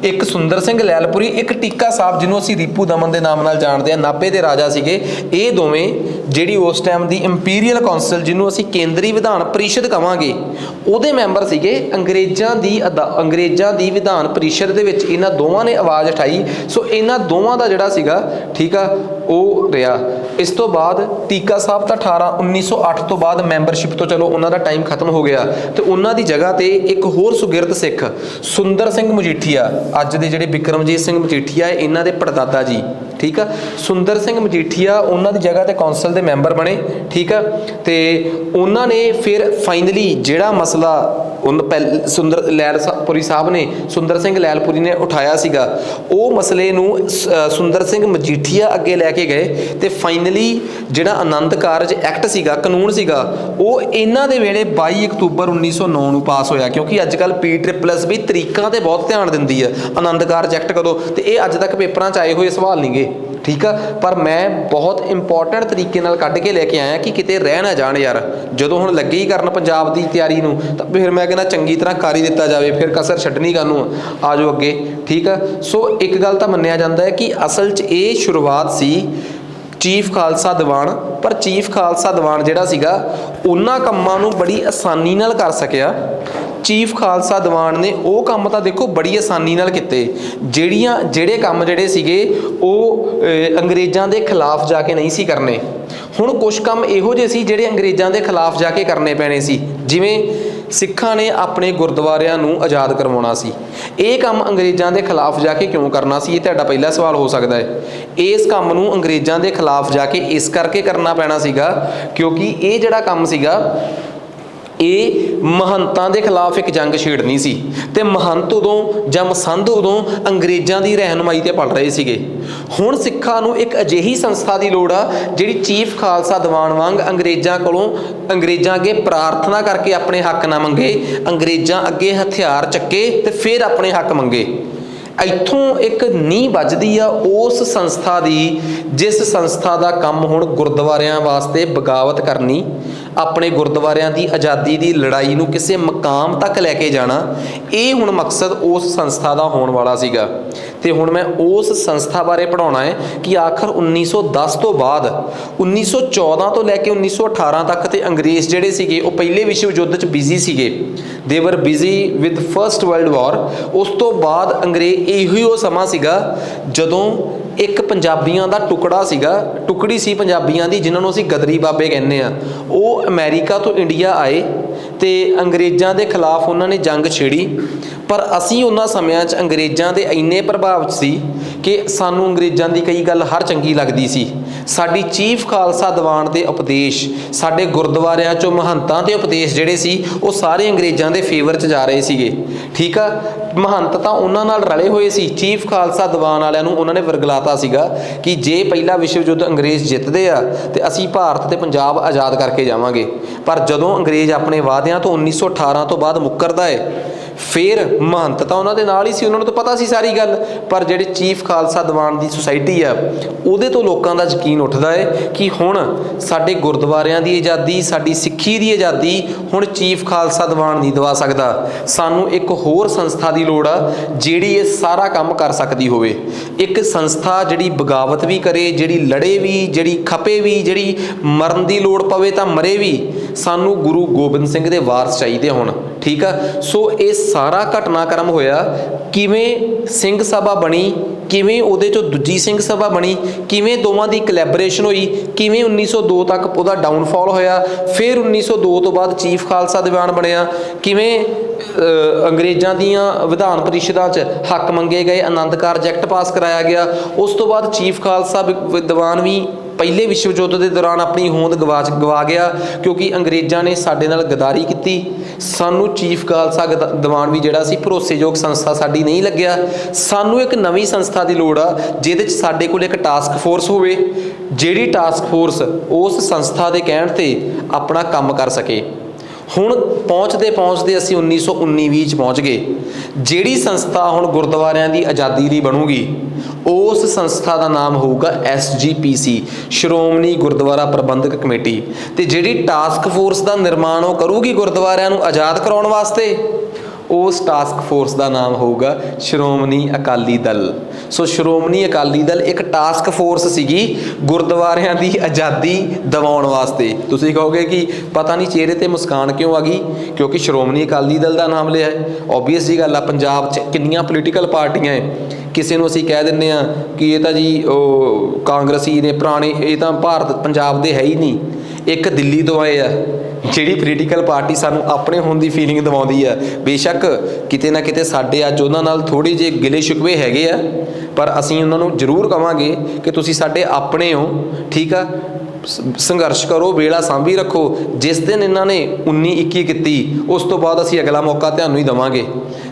ਇੱਕ ਸੁੰਦਰ ਸਿੰਘ ਲੈਲਪੁਰੀ, ਇੱਕ ਟੀਕਾ ਸਾਹਿਬ ਜਿਹਨੂੰ ਅਸੀਂ ਰੀਪੂ ਦਮਨ ਦੇ ਨਾਮ ਨਾਲ ਜਾਣਦੇ ਹਾਂ, ਨਾਭੇ ਦੇ ਰਾਜਾ ਸੀਗੇ। ਇਹ ਦੋਵੇਂ ਜਿਹੜੀ ਉਸ ਟਾਈਮ ਦੀ ਇੰਪੀਰੀਅਲ ਕੌਂਸਲ, ਜਿਹਨੂੰ ਅਸੀਂ ਕੇਂਦਰੀ ਵਿਧਾਨ ਪਰਿਸ਼ਦ ਕਵਾਂਗੇ, ਉਹਦੇ ਮੈਂਬਰ ਸੀਗੇ। ਅੰਗਰੇਜ਼ਾਂ ਦੀ ਵਿਧਾਨ ਪਰਿਸ਼ਦ ਦੇ ਵਿੱਚ ਇਹਨਾਂ ਦੋਵਾਂ ਨੇ ਆਵਾਜ਼ ਉਠਾਈ। ਸੋ ਇਹਨਾਂ ਦੋਵਾਂ ਦਾ ਜਿਹੜਾ ਸੀਗਾ, ਠੀਕ ਆ, ਉਹ ਰਿਹਾ। ਇਸ ਤੋਂ ਬਾਅਦ ਟੀਕਾ ਸਾਹਿਬ ਤਾਂ 1908 ਤੋਂ ਬਾਅਦ ਮੈਂਬਰਸ਼ਿਪ ਤੋਂ ਚਲੋ ਉਹਨਾਂ ਦਾ ਟਾਈਮ ਖਤਮ ਹੋ ਗਿਆ ਤੇ ਉਹਨਾਂ ਦੀ ਜਗ੍ਹਾ ਤੇ ਇੱਕ ਹੋਰ ਸੁਗਿਰਦ ਸਿੱਖ ਸੁੰਦਰ ਸਿੰਘ ਮਜੀਠੀਆ, ਅੱਜ ਦੇ ਜਿਹੜੇ ਬਿਕਰਮਜੀਤ ਸਿੰਘ ਮਜੀਠੀਆ ਇਹਨਾਂ ਦੇ ਪੜਦਾਦਾ ਜੀ, ਠੀਕ ਆ, ਸੁੰਦਰ ਸਿੰਘ ਮਜੀਠੀਆ ਉਹਨਾਂ ਦੀ ਜਗ੍ਹਾ ਤੇ ਕੌਂਸਲ ਦੇ ਮੈਂਬਰ ਬਣੇ, ਠੀਕ ਆ। ਤੇ ਉਹਨਾਂ ਨੇ ਫਿਰ ਫਾਈਨਲੀ ਜਿਹੜਾ ਮਸਲਾ ਸੁੰਦਰ ਸਿੰਘ ਲੈਲਪੁਰੀ ਨੇ ਉਠਾਇਆ ਸੀਗਾ, ਉਹ ਮਸਲੇ ਨੂੰ ਸੁੰਦਰ ਸਿੰਘ ਮਜੀਠੀਆ ਅੱਗੇ ਲੈ ਕੇ ਗਏ। ਤੇ ਫਾਈਨਲੀ ਜਿਹੜਾ ਆਨੰਦ ਕਾਰਜ ਐਕਟ ਸੀਗਾ, ਕਾਨੂੰਨ ਸੀਗਾ, ਉਹ ਇਹਨਾਂ ਦੇ ਵੇਲੇ 22 ਅਕਤੂਬਰ 1909 ਨੂੰ ਪਾਸ ਹੋਇਆ। ਕਿਉਂਕਿ ਅੱਜ ਕੱਲ੍ਹ PSSS ਵੀ ਤਰੀਕਾਂ 'ਤੇ ਬਹੁਤ ਧਿਆਨ ਦਿੰਦੀ ਆ, ਆਨੰਦ ਕਾਰਜ ਐਕਟ ਕਦੋਂ, ਤੇ ਇਹ ਅੱਜ ਤੱਕ ਪੇਪਰਾਂ 'ਚ ਆਏ ਹੋਏ ਸਵਾਲ ਨਹੀਂਗੇ, ਠੀਕ ਆ। ਪਰ ਮੈਂ ਬਹੁਤ ਇੰਪੋਰਟੈਂਟ ਤਰੀਕੇ ਨਾਲ ਕੱਢ ਕੇ ਲੈ ਕੇ ਆਇਆ ਕਿ ਕਿਤੇ ਰਹਿ ਨਾ ਜਾਣ ਯਾਰ। ਜਦੋਂ ਹੁਣ ਲੱਗੇ ਹੀ ਕਰਨ ਪੰਜਾਬ ਦੀ ਤਿਆਰੀ ਨੂੰ, ਤਾਂ ਫਿਰ ਮੈਂ ਕਹਿੰਦਾ ਚੰਗੀ ਤਰ੍ਹਾਂ ਕਰ ਹੀ ਦਿੱਤਾ ਜਾਵੇ, ਫਿਰ ਕਸਰ ਛੱਡਣੀ ਕਾਹਨੂੰ, ਆ ਜਾਓ ਅੱਗੇ, ਠੀਕ ਆ। ਸੋ ਇੱਕ ਗੱਲ ਤਾਂ ਮੰਨਿਆ ਜਾਂਦਾ ਹੈ ਕਿ ਅਸਲ 'ਚ ਇਹ ਸ਼ੁਰੂਆਤ ਸੀ ਚੀਫ ਖਾਲਸਾ ਦੀਵਾਨ। ਪਰ ਚੀਫ ਖਾਲਸਾ ਦੀਵਾਨ ਜਿਹੜਾ ਸੀਗਾ ਉਹਨਾਂ ਕੰਮਾਂ ਨੂੰ ਬੜੀ ਆਸਾਨੀ ਨਾਲ ਕਰ ਸਕਿਆ ਚੀਫ ਖਾਲਸਾ ਦੀਵਾਨ ਨੇ ਉਹ ਕੰਮ ਤਾਂ ਦੇਖੋ ਬੜੀ ਆਸਾਨੀ ਨਾਲ ਕੀਤੇ। ਜਿਹੜੇ ਕੰਮ ਜਿਹੜੇ ਸੀਗੇ ਉਹ ਅੰਗਰੇਜ਼ਾਂ ਦੇ ਖਿਲਾਫ ਜਾ ਕੇ ਨਹੀਂ ਸੀ ਕਰਨੇ। ਹੁਣ ਕੁਝ ਕੰਮ ਇਹੋ ਜਿਹੇ ਸੀ ਜਿਹੜੇ ਅੰਗਰੇਜ਼ਾਂ ਦੇ ਖਿਲਾਫ ਜਾ ਕੇ ਕਰਨੇ ਪੈਣੇ ਸੀ, ਜਿਵੇਂ ਸਿੱਖਾਂ ਨੇ ਆਪਣੇ ਗੁਰਦੁਆਰਿਆਂ ਨੂੰ ਆਜ਼ਾਦ ਕਰਵਾਉਣਾ ਸੀ। ਇਹ ਕੰਮ ਅੰਗਰੇਜ਼ਾਂ ਦੇ ਖਿਲਾਫ ਜਾ ਕੇ ਕਿਉਂ ਕਰਨਾ ਸੀ, ਇਹ ਤੁਹਾਡਾ ਪਹਿਲਾ ਸਵਾਲ ਹੋ ਸਕਦਾ ਹੈ। ਇਸ ਕੰਮ ਨੂੰ ਅੰਗਰੇਜ਼ਾਂ ਦੇ ਖਿਲਾਫ ਜਾ ਕੇ ਇਸ ਕਰਕੇ ਕਰਨਾ ਪੈਣਾ ਸੀਗਾ ਕਿਉਂਕਿ ਇਹ ਜਿਹੜਾ ਕੰਮ ਸੀਗਾ ਇਹ ਮਹੰਤਾਂ ਦੇ ਖਿਲਾਫ ਇੱਕ ਜੰਗ ਛੇੜਨੀ ਸੀ, ਤੇ ਮਹੰਤ ਉਦੋਂ ਜਾਂ ਮਸੰਦ ਉਦੋਂ ਅੰਗਰੇਜ਼ਾਂ ਦੀ ਰਹਿਨੁਮਾਈ ਤੇ ਪਲ ਰਹੇ ਸੀਗੇ। ਹੁਣ ਸਿੱਖਾਂ ਨੂੰ ਇੱਕ ਅਜਿਹੀ ਸੰਸਥਾ ਦੀ ਲੋੜ ਆ ਜਿਹੜੀ ਚੀਫ ਖਾਲਸਾ ਦੀਵਾਨ ਵਾਂਗ ਅੰਗਰੇਜ਼ਾਂ ਅੱਗੇ ਪ੍ਰਾਰਥਨਾ ਕਰਕੇ ਆਪਣੇ ਹੱਕ ਨਾ ਮੰਗੇ, ਅੰਗਰੇਜ਼ਾਂ ਅੱਗੇ ਹਥਿਆਰ ਚੱਕੇ ਤੇ ਫਿਰ ਆਪਣੇ ਹੱਕ ਮੰਗੇ। ਇੱਥੋਂ ਇੱਕ ਨੀਂਹ ਵੱਜਦੀ ਆ ਉਸ ਸੰਸਥਾ ਦੀ, ਜਿਸ ਸੰਸਥਾ ਦਾ ਕੰਮ ਹੁਣ ਗੁਰਦੁਆਰਿਆਂ ਵਾਸਤੇ ਬਗਾਵਤ ਕਰਨੀ, ਆਪਣੇ ਗੁਰਦੁਆਰਿਆਂ ਦੀ ਆਜ਼ਾਦੀ ਦੀ ਲੜਾਈ ਨੂੰ ਕਿਸੇ ਮਕਾਮ ਤੱਕ ਲੈ ਕੇ ਜਾਣਾ। ਇਹ ਹੁਣ ਮਕਸਦ ਉਸ ਸੰਸਥਾ ਦਾ ਹੋਣ ਵਾਲਾ ਸੀਗਾ। ਤੇ ਹੁਣ ਮੈਂ ਉਸ ਸੰਸਥਾ ਬਾਰੇ ਪੜ੍ਹਾਉਣਾ ਹੈ ਕਿ ਆਖਰ 1910 ਤੋਂ ਬਾਅਦ 1914 ਤੋਂ ਲੈ ਕੇ 1918 ਤੱਕ ਤੇ ਅੰਗਰੇਜ਼ ਜਿਹੜੇ ਸੀਗੇ ਉਹ ਪਹਿਲੇ ਵਿਸ਼ਵ ਯੁੱਧ 'ਚ ਬਿਜ਼ੀ ਸੀਗੇ। They were busy with first world war. ਉਸ ਤੋਂ ਬਾਅਦ ਅੰਗਰੇਜ਼ ਇਹੋ ਉਹ ਸਮਾਂ ਸੀਗਾ ਜਦੋਂ ਇੱਕ ਪੰਜਾਬੀਆਂ ਦਾ ਟੁਕੜੀ ਸੀ ਪੰਜਾਬੀਆਂ ਦੀ, ਜਿਨ੍ਹਾਂ ਨੂੰ ਅਸੀਂ ਗਦਰੀ ਬਾਬੇ ਕਹਿੰਦੇ ਆ। ਉਹ ਅਮਰੀਕਾ ਤੋਂ ਇੰਡੀਆ ਆਏ ਤੇ ਅੰਗਰੇਜ਼ਾਂ ਦੇ ਖਿਲਾਫ ਉਹਨਾਂ ਨੇ ਜੰਗ ਛੇੜੀ। ਪਰ ਅਸੀਂ ਉਹਨਾਂ ਸਮਿਆਂ 'ਚ ਅੰਗਰੇਜ਼ਾਂ ਦੇ ਇੰਨੇ ਪ੍ਰਭਾਵ 'ਚ ਸੀ ਕਿ ਸਾਨੂੰ ਅੰਗਰੇਜ਼ਾਂ ਦੀ ਕਈ ਗੱਲ ਹਰ ਚੰਗੀ ਲੱਗਦੀ ਸੀ। ਸਾਡੀ ਚੀਫ ਖਾਲਸਾ ਦੀਵਾਨ ਦੇ ਉਪਦੇਸ਼, ਸਾਡੇ ਗੁਰਦੁਆਰਿਆਂ 'ਚੋਂ ਮਹੰਤਾਂ ਦੇ ਉਪਦੇਸ਼ ਜਿਹੜੇ ਸੀ ਉਹ ਸਾਰੇ ਅੰਗਰੇਜ਼ਾਂ ਦੇ ਫੇਵਰ 'ਚ ਜਾ ਰਹੇ ਸੀਗੇ। ਠੀਕ ਆ, ਮਹੰਤ ਤਾਂ ਉਹਨਾਂ ਨਾਲ ਰਲੇ ਹੋਏ ਸੀ। ਚੀਫ ਖਾਲਸਾ ਦੀਵਾਨ ਵਾਲਿਆਂ ਨੂੰ ਉਹਨਾਂ ਨੇ ਵਰਗਲਾਤਾ ਸੀਗਾ ਕਿ ਜੇ ਪਹਿਲਾ ਵਿਸ਼ਵ ਯੁੱਧ ਅੰਗਰੇਜ਼ ਜਿੱਤਦੇ ਆ ਤੇ ਅਸੀਂ ਭਾਰਤ ਤੇ ਪੰਜਾਬ ਆਜ਼ਾਦ ਕਰਕੇ ਜਾਵਾਂਗੇ। ਪਰ ਜਦੋਂ ਅੰਗਰੇਜ਼ ਆਪਣੇ ਵਾਅਦਿਆਂ ਤੋਂ 1918 ਤੋਂ ਬਾਅਦ ਮੁੱਕਰਦਾ ਹੈ, ਫਿਰ ਮਹੰਤ ਤਾਂ ਉਹਨਾਂ ਦੇ ਨਾਲ ਹੀ ਸੀ, ਉਹਨਾਂ ਨੂੰ ਤਾਂ ਪਤਾ ਸੀ ਸਾਰੀ ਗੱਲ। ਪਰ ਜਿਹੜੇ ਚੀਫ ਖਾਲਸਾ ਦੀਵਾਨ ਦੀ ਸੁਸਾਇਟੀ ਆ ਉਹਦੇ ਤੋਂ ਲੋਕਾਂ ਦਾ ਯਕੀਨ ਉੱਠਦਾ ਹੈ ਕਿ ਹੁਣ ਸਾਡੇ ਗੁਰਦੁਆਰਿਆਂ ਦੀ ਆਜ਼ਾਦੀ, ਸਾਡੀ ਸਿੱਖੀ ਦੀ ਆਜ਼ਾਦੀ ਹੁਣ ਚੀਫ ਖਾਲਸਾ ਦੀਵਾਨ ਨਹੀਂ ਦਵਾ ਸਕਦਾ। ਸਾਨੂੰ ਇੱਕ ਹੋਰ ਸੰਸਥਾ ਦੀ ਲੋੜ ਆ ਜਿਹੜੀ ਇਹ ਸਾਰਾ ਕੰਮ ਕਰ ਸਕਦੀ ਹੋਵੇ। ਇੱਕ ਸੰਸਥਾ ਜਿਹੜੀ ਬਗਾਵਤ ਵੀ ਕਰੇ, ਜਿਹੜੀ ਲੜੇ ਵੀ, ਜਿਹੜੀ ਖਪੇ ਵੀ, ਜਿਹੜੀ ਮਰਨ ਦੀ ਲੋੜ ਪਵੇ ਤਾਂ ਮਰੇ ਵੀ। ਸਾਨੂੰ ਗੁਰੂ ਗੋਬਿੰਦ ਸਿੰਘ ਦੇ ਵਾਰਸ ਚਾਹੀਦੇ ਹੁਣ। ਠੀਕ ਆ, ਸੋ ਇਹ ਸਾਰਾ ਘਟਨਾਕ੍ਰਮ ਹੋਇਆ। ਕਿਵੇਂ ਸਿੰਘ ਸਭਾ ਬਣੀ, ਕਿਵੇਂ ਉਹਦੇ 'ਚੋਂ ਦੂਜੀ ਸਿੰਘ ਸਭਾ ਬਣੀ, ਕਿਵੇਂ ਦੋਵਾਂ ਦੀ ਕੋਲੈਬੋਰੇਸ਼ਨ ਹੋਈ, ਕਿਵੇਂ 1902 ਤੱਕ ਉਹਦਾ ਡਾਊਨਫਾਲ ਹੋਇਆ, ਫਿਰ 1902 ਤੋਂ ਬਾਅਦ ਚੀਫ ਖਾਲਸਾ ਦੀਵਾਨ ਬਣਿਆ, ਕਿਵੇਂ ਅੰਗਰੇਜ਼ਾਂ ਦੀਆਂ ਵਿਧਾਨ ਪਰਿਸ਼ਦਾਂ 'ਚ ਹੱਕ ਮੰਗੇ ਗਏ, ਆਨੰਦ ਕਾਰਜ ਐਕਟ ਪਾਸ ਕਰਾਇਆ ਗਿਆ। ਉਸ ਤੋਂ ਬਾਅਦ ਚੀਫ ਖਾਲਸਾ ਦੀਵਾਨ ਵੀ ਪਹਿਲੇ ਵਿਸ਼ਵ ਯੁੱਧ ਦੇ ਦੌਰਾਨ ਆਪਣੀ ਹੋਂਦ ਗਵਾ ਗਿਆ ਕਿਉਂਕਿ ਅੰਗਰੇਜ਼ਾਂ ਨੇ ਸਾਡੇ ਨਾਲ ਗਦਾਰੀ ਕੀਤੀ। ਸਾਨੂੰ ਚੀਫ ਖਾਲਸਾ ਦੀਵਾਨ ਵੀ ਜਿਹੜਾ ਸੀ ਭਰੋਸੇਯੋਗ ਸੰਸਥਾ ਸਾਡੀ ਨਹੀਂ ਲੱਗਿਆ। ਸਾਨੂੰ ਇੱਕ ਨਵੀਂ ਸੰਸਥਾ ਦੀ ਲੋੜ ਆ ਜਿਹਦੇ 'ਚ ਸਾਡੇ ਕੋਲ ਇੱਕ ਟਾਸਕ ਫੋਰਸ ਹੋਵੇ, ਜਿਹੜੀ ਟਾਸਕ ਫੋਰਸ ਉਸ ਸੰਸਥਾ ਦੇ ਕਹਿਣ 'ਤੇ ਆਪਣਾ ਕੰਮ ਕਰ ਸਕੇ। ਹੁਣ ਪਹੁੰਚਦੇ ਅਸੀਂ 1919-20 'ਚ ਪਹੁੰਚ ਗਏ। ਜਿਹੜੀ ਸੰਸਥਾ ਹੁਣ ਗੁਰਦੁਆਰਿਆਂ ਦੀ ਆਜ਼ਾਦੀ ਲਈ ਬਣੂਗੀ ਉਸ ਸੰਸਥਾ ਦਾ ਨਾਮ ਹੋਊਗਾ SGPC, ਸ਼੍ਰੋਮਣੀ ਗੁਰਦੁਆਰਾ ਪ੍ਰਬੰਧਕ ਕਮੇਟੀ। ਤੇ ਜਿਹੜੀ ਟਾਸਕ ਫੋਰਸ ਦਾ ਨਿਰਮਾਣ ਉਹ ਕਰੂਗੀ ਗੁਰਦੁਆਰਿਆਂ ਨੂੰ ਆਜ਼ਾਦ ਕਰਾਉਣ ਵਾਸਤੇ, ਉਸ ਟਾਸਕ ਫੋਰਸ ਦਾ ਨਾਮ ਹੋਊਗਾ ਸ਼੍ਰੋਮਣੀ ਅਕਾਲੀ ਦਲ। ਸੋ ਸ਼੍ਰੋਮਣੀ ਅਕਾਲੀ ਦਲ ਇੱਕ ਟਾਸਕ ਫੋਰਸ ਸੀਗੀ ਗੁਰਦੁਆਰਿਆਂ ਦੀ ਆਜ਼ਾਦੀ ਦਿਵਾਉਣ ਵਾਸਤੇ। ਤੁਸੀਂ ਕਹੋਗੇ ਕਿ ਪਤਾ ਨਹੀਂ ਚਿਹਰੇ ਤੇ ਮੁਸਕਾਨ ਕਿਉਂ ਆ ਗਈ, ਕਿਉਂਕਿ ਸ਼੍ਰੋਮਣੀ ਅਕਾਲੀ ਦਲ ਦਾ ਨਾਮ ਲਿਆ ਹੈ। ਓਬਵੀਅਸ ਜੀ ਗੱਲ ਆ, ਪੰਜਾਬ 'ਚ ਕਿੰਨੀਆਂ ਪੋਲੀਟੀਕਲ ਪਾਰਟੀਆਂ ਹੈ। ਕਿਸੇ ਨੂੰ ਅਸੀਂ ਕਹਿ ਦਿੰਦੇ ਹਾਂ ਕਿ ਇਹ ਤਾਂ ਜੀ ਉਹ ਕਾਂਗਰਸੀ ਨੇ ਪੁਰਾਣੇ, ਇਹ ਤਾਂ ਭਾਰਤ ਪੰਜਾਬ ਦੇ ਹੈ ਹੀ ਨਹੀਂ। ਇੱਕ ਦਿੱਲੀ ਤੋਂ ਆਏ ਆ ਜਿਹੜੀ ਪੋਲੀਟੀਕਲ ਪਾਰਟੀ ਸਾਨੂੰ ਆਪਣੇ ਹੋਣ ਦੀ ਫੀਲਿੰਗ ਦਿਵਾਉਂਦੀ ਆ। ਬੇਸ਼ੱਕ ਕਿਤੇ ਨਾ ਕਿਤੇ ਸਾਡੇ ਅੱਜ ਉਹਨਾਂ ਨਾਲ ਥੋੜ੍ਹੇ ਜਿਹੇ ਗਿਲੇ ਸ਼ਿਕਵੇ ਹੈਗੇ ਆ, ਪਰ ਅਸੀਂ ਉਹਨਾਂ ਨੂੰ ਜ਼ਰੂਰ ਕਹਾਂਗੇ ਕਿ ਤੁਸੀਂ ਸਾਡੇ ਆਪਣੇ ਹੋ। ਠੀਕ ਆ, ਸੰਘਰਸ਼ ਕਰੋ, ਵੇਲਾ ਸਾਂਭੀ ਰੱਖੋ। ਜਿਸ ਦਿਨ ਇਹਨਾਂ ਨੇ 19-21 ਕੀਤੀ ਉਸ ਤੋਂ ਬਾਅਦ ਅਸੀਂ ਅਗਲਾ ਮੌਕਾ ਤੁਹਾਨੂੰ ਹੀ ਦੇਵਾਂਗੇ।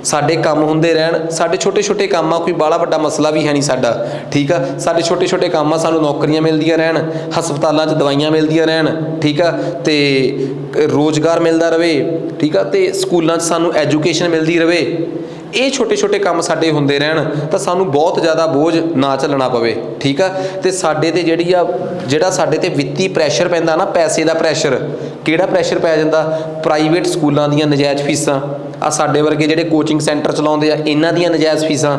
ਸਾਡੇ ਕੰਮ ਹੁੰਦੇ ਰਹਿਣ, ਸਾਡੇ ਛੋਟੇ ਕੰਮ ਆ, ਕੋਈ ਬਾਹਲਾ ਵੱਡਾ ਮਸਲਾ ਵੀ ਹੈ ਨਹੀਂ ਸਾਡਾ। ਠੀਕ ਆ, ਸਾਡੇ ਛੋਟੇ ਕੰਮ ਆ, ਸਾਨੂੰ ਨੌਕਰੀਆਂ ਮਿਲਦੀਆਂ ਰਹਿਣ, ਹਸਪਤਾਲਾਂ 'ਚ ਦਵਾਈਆਂ ਮਿਲਦੀਆਂ ਰਹਿਣ। ਠੀਕ ਆ, ਤੇ ਰੋਜ਼ਗਾਰ ਮਿਲਦਾ ਰਵੇ। ਠੀਕ ਆ, ਤੇ ਸਕੂਲਾਂ 'ਚ ਸਾਨੂੰ ਐਜੂਕੇਸ਼ਨ ਮਿਲਦੀ ਰਵੇ। ਇਹ ਛੋਟੇ ਕੰਮ ਸਾਡੇ ਹੁੰਦੇ ਰਹਿਣ ਤਾਂ ਸਾਨੂੰ ਬਹੁਤ ਜ਼ਿਆਦਾ ਬੋਝ ਨਾ ਝੱਲਣਾ ਪਵੇ। ਠੀਕ ਆ, ਤੇ ਸਾਡੇ ਤੇ ਜਿਹੜਾ ਸਾਡੇ ਤੇ ਵਿੱਤੀ ਪ੍ਰੈਸ਼ਰ ਪੈਂਦਾ ਨਾ, ਪੈਸੇ ਦਾ ਪ੍ਰੈਸ਼ਰ। ਕਿਹੜਾ ਪ੍ਰੈਸ਼ਰ ਪੈ ਜਾਂਦਾ? ਪ੍ਰਾਈਵੇਟ ਸਕੂਲਾਂ ਦੀਆਂ ਨਜਾਇਜ਼ ਫੀਸਾਂ, ਆ ਸਾਡੇ ਵਰਗੇ ਜਿਹੜੇ ਕੋਚਿੰਗ ਸੈਂਟਰ ਚਲਾਉਂਦੇ ਆ ਇਹਨਾਂ ਦੀਆਂ ਨਜਾਇਜ਼ ਫੀਸਾਂ,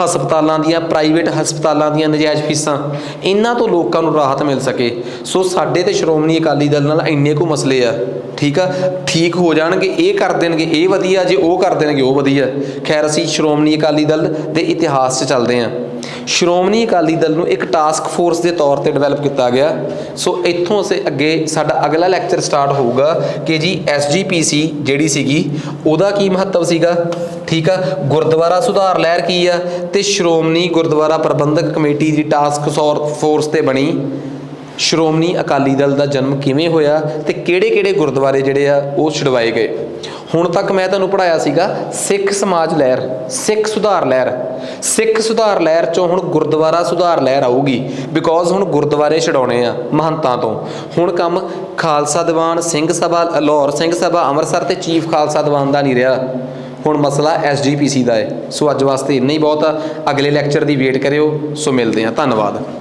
ਹਸਪਤਾਲਾਂ ਦੀਆਂ, ਪ੍ਰਾਈਵੇਟ ਹਸਪਤਾਲਾਂ ਦੀਆਂ ਨਜਾਇਜ਼ ਫੀਸਾਂ, ਇਹਨਾਂ ਤੋਂ ਲੋਕਾਂ ਨੂੰ ਰਾਹਤ ਮਿਲ ਸਕੇ। ਸੋ ਸਾਡੇ ਤੇ ਸ਼੍ਰੋਮਣੀ ਅਕਾਲੀ ਦਲ ਨਾਲ ਇੰਨੇ ਕੁ ਮਸਲੇ ਆ, ਠੀਕ ਆ, ਠੀਕ ਹੋ ਜਾਣਗੇ, ਇਹ ਕਰ ਦੇਣਗੇ ਇਹ ਵਧੀਆ, ਜੇ ਉਹ ਕਰ ਦੇਣਗੇ ਉਹ ਵਧੀਆ। ਖੈਰ ਅਸੀਂ ਸ਼੍ਰੋਮਣੀ ਅਕਾਲੀ ਦਲ ਦੇ ਇਤਿਹਾਸ 'ਚ ਚੱਲਦੇ ਹਾਂ। ਸ਼੍ਰੋਮਣੀ ਅਕਾਲੀ ਦਲ ਨੂੰ ਇੱਕ ਟਾਸਕ ਫੋਰਸ ਦੇ ਤੌਰ ਤੇ ਡਿਵੈਲਪ ਕੀਤਾ ਗਿਆ। ਸੋ ਇੱਥੋਂ ਅਸੀਂ ਅੱਗੇ ਸਾਡਾ ਅਗਲਾ ਲੈਕਚਰ ਸਟਾਰਟ ਹੋਊਗਾ ਕਿ ਜੀ SGPC ਜਿਹੜੀ ਸੀਗੀ ਉਹਦਾ ਕੀ ਮਹੱਤਵ ਸੀਗਾ, ਠੀਕ ਆ, ਗੁਰਦੁਆਰਾ ਸੁਧਾਰ ਲਹਿਰ ਕੀ ਆ, ਤੇ ਸ਼੍ਰੋਮਣੀ ਗੁਰਦੁਆਰਾ ਪ੍ਰਬੰਧਕ ਕਮੇਟੀ ਦੀ ਟਾਸਕ ਫੋਰਸ ਤੇ ਬਣੀ ਸ਼੍ਰੋਮਣੀ ਅਕਾਲੀ ਦਲ ਦਾ ਜਨਮ ਕਿਵੇਂ ਹੋਇਆ ਤੇ ਕਿਹੜੇ-ਕਿਹੜੇ ਗੁਰਦੁਆਰੇ ਜਿਹੜੇ ਆ ਉਹ ਛੁਡਵਾਏ ਗਏ। ਹੁਣ ਤੱਕ ਮੈਂ ਤੁਹਾਨੂੰ ਪੜ੍ਹਾਇਆ ਸੀਗਾ ਸਿੱਖ ਸਮਾਜ ਲਹਿਰ, ਸਿੱਖ ਸੁਧਾਰ ਲਹਿਰ। ਸਿੱਖ ਸੁਧਾਰ ਲਹਿਰ 'ਚੋਂ ਹੁਣ ਗੁਰਦੁਆਰਾ ਸੁਧਾਰ ਲਹਿਰ ਆਊਗੀ, ਬਿਕੋਜ਼ ਹੁਣ ਗੁਰਦੁਆਰੇ ਛਡਾਉਣੇ ਆ ਮਹੰਤਾਂ ਤੋਂ। ਹੁਣ ਕੰਮ ਖਾਲਸਾ ਦੀਵਾਨ, ਸਿੰਘ ਸਭਾ ਲਾਹੌਰ, ਸਿੰਘ ਸਭਾ ਅੰਮ੍ਰਿਤਸਰ ਤੇ ਚੀਫ ਖਾਲਸਾ ਦੀਵਾਨ ਦਾ ਨਹੀਂ ਰਿਹਾ, ਹੁਣ ਮਸਲਾ SGPC ਦਾ ਹੈ। ਸੋ ਅੱਜ ਵਾਸਤੇ ਇੰਨਾ ਹੀ ਬਹੁਤ ਆ। ਅਗਲੇ ਲੈਕਚਰ ਦੀ ਵੇਟ ਕਰਿਓ। ਸੋ ਮਿਲਦੇ ਹਾਂ, ਧੰਨਵਾਦ।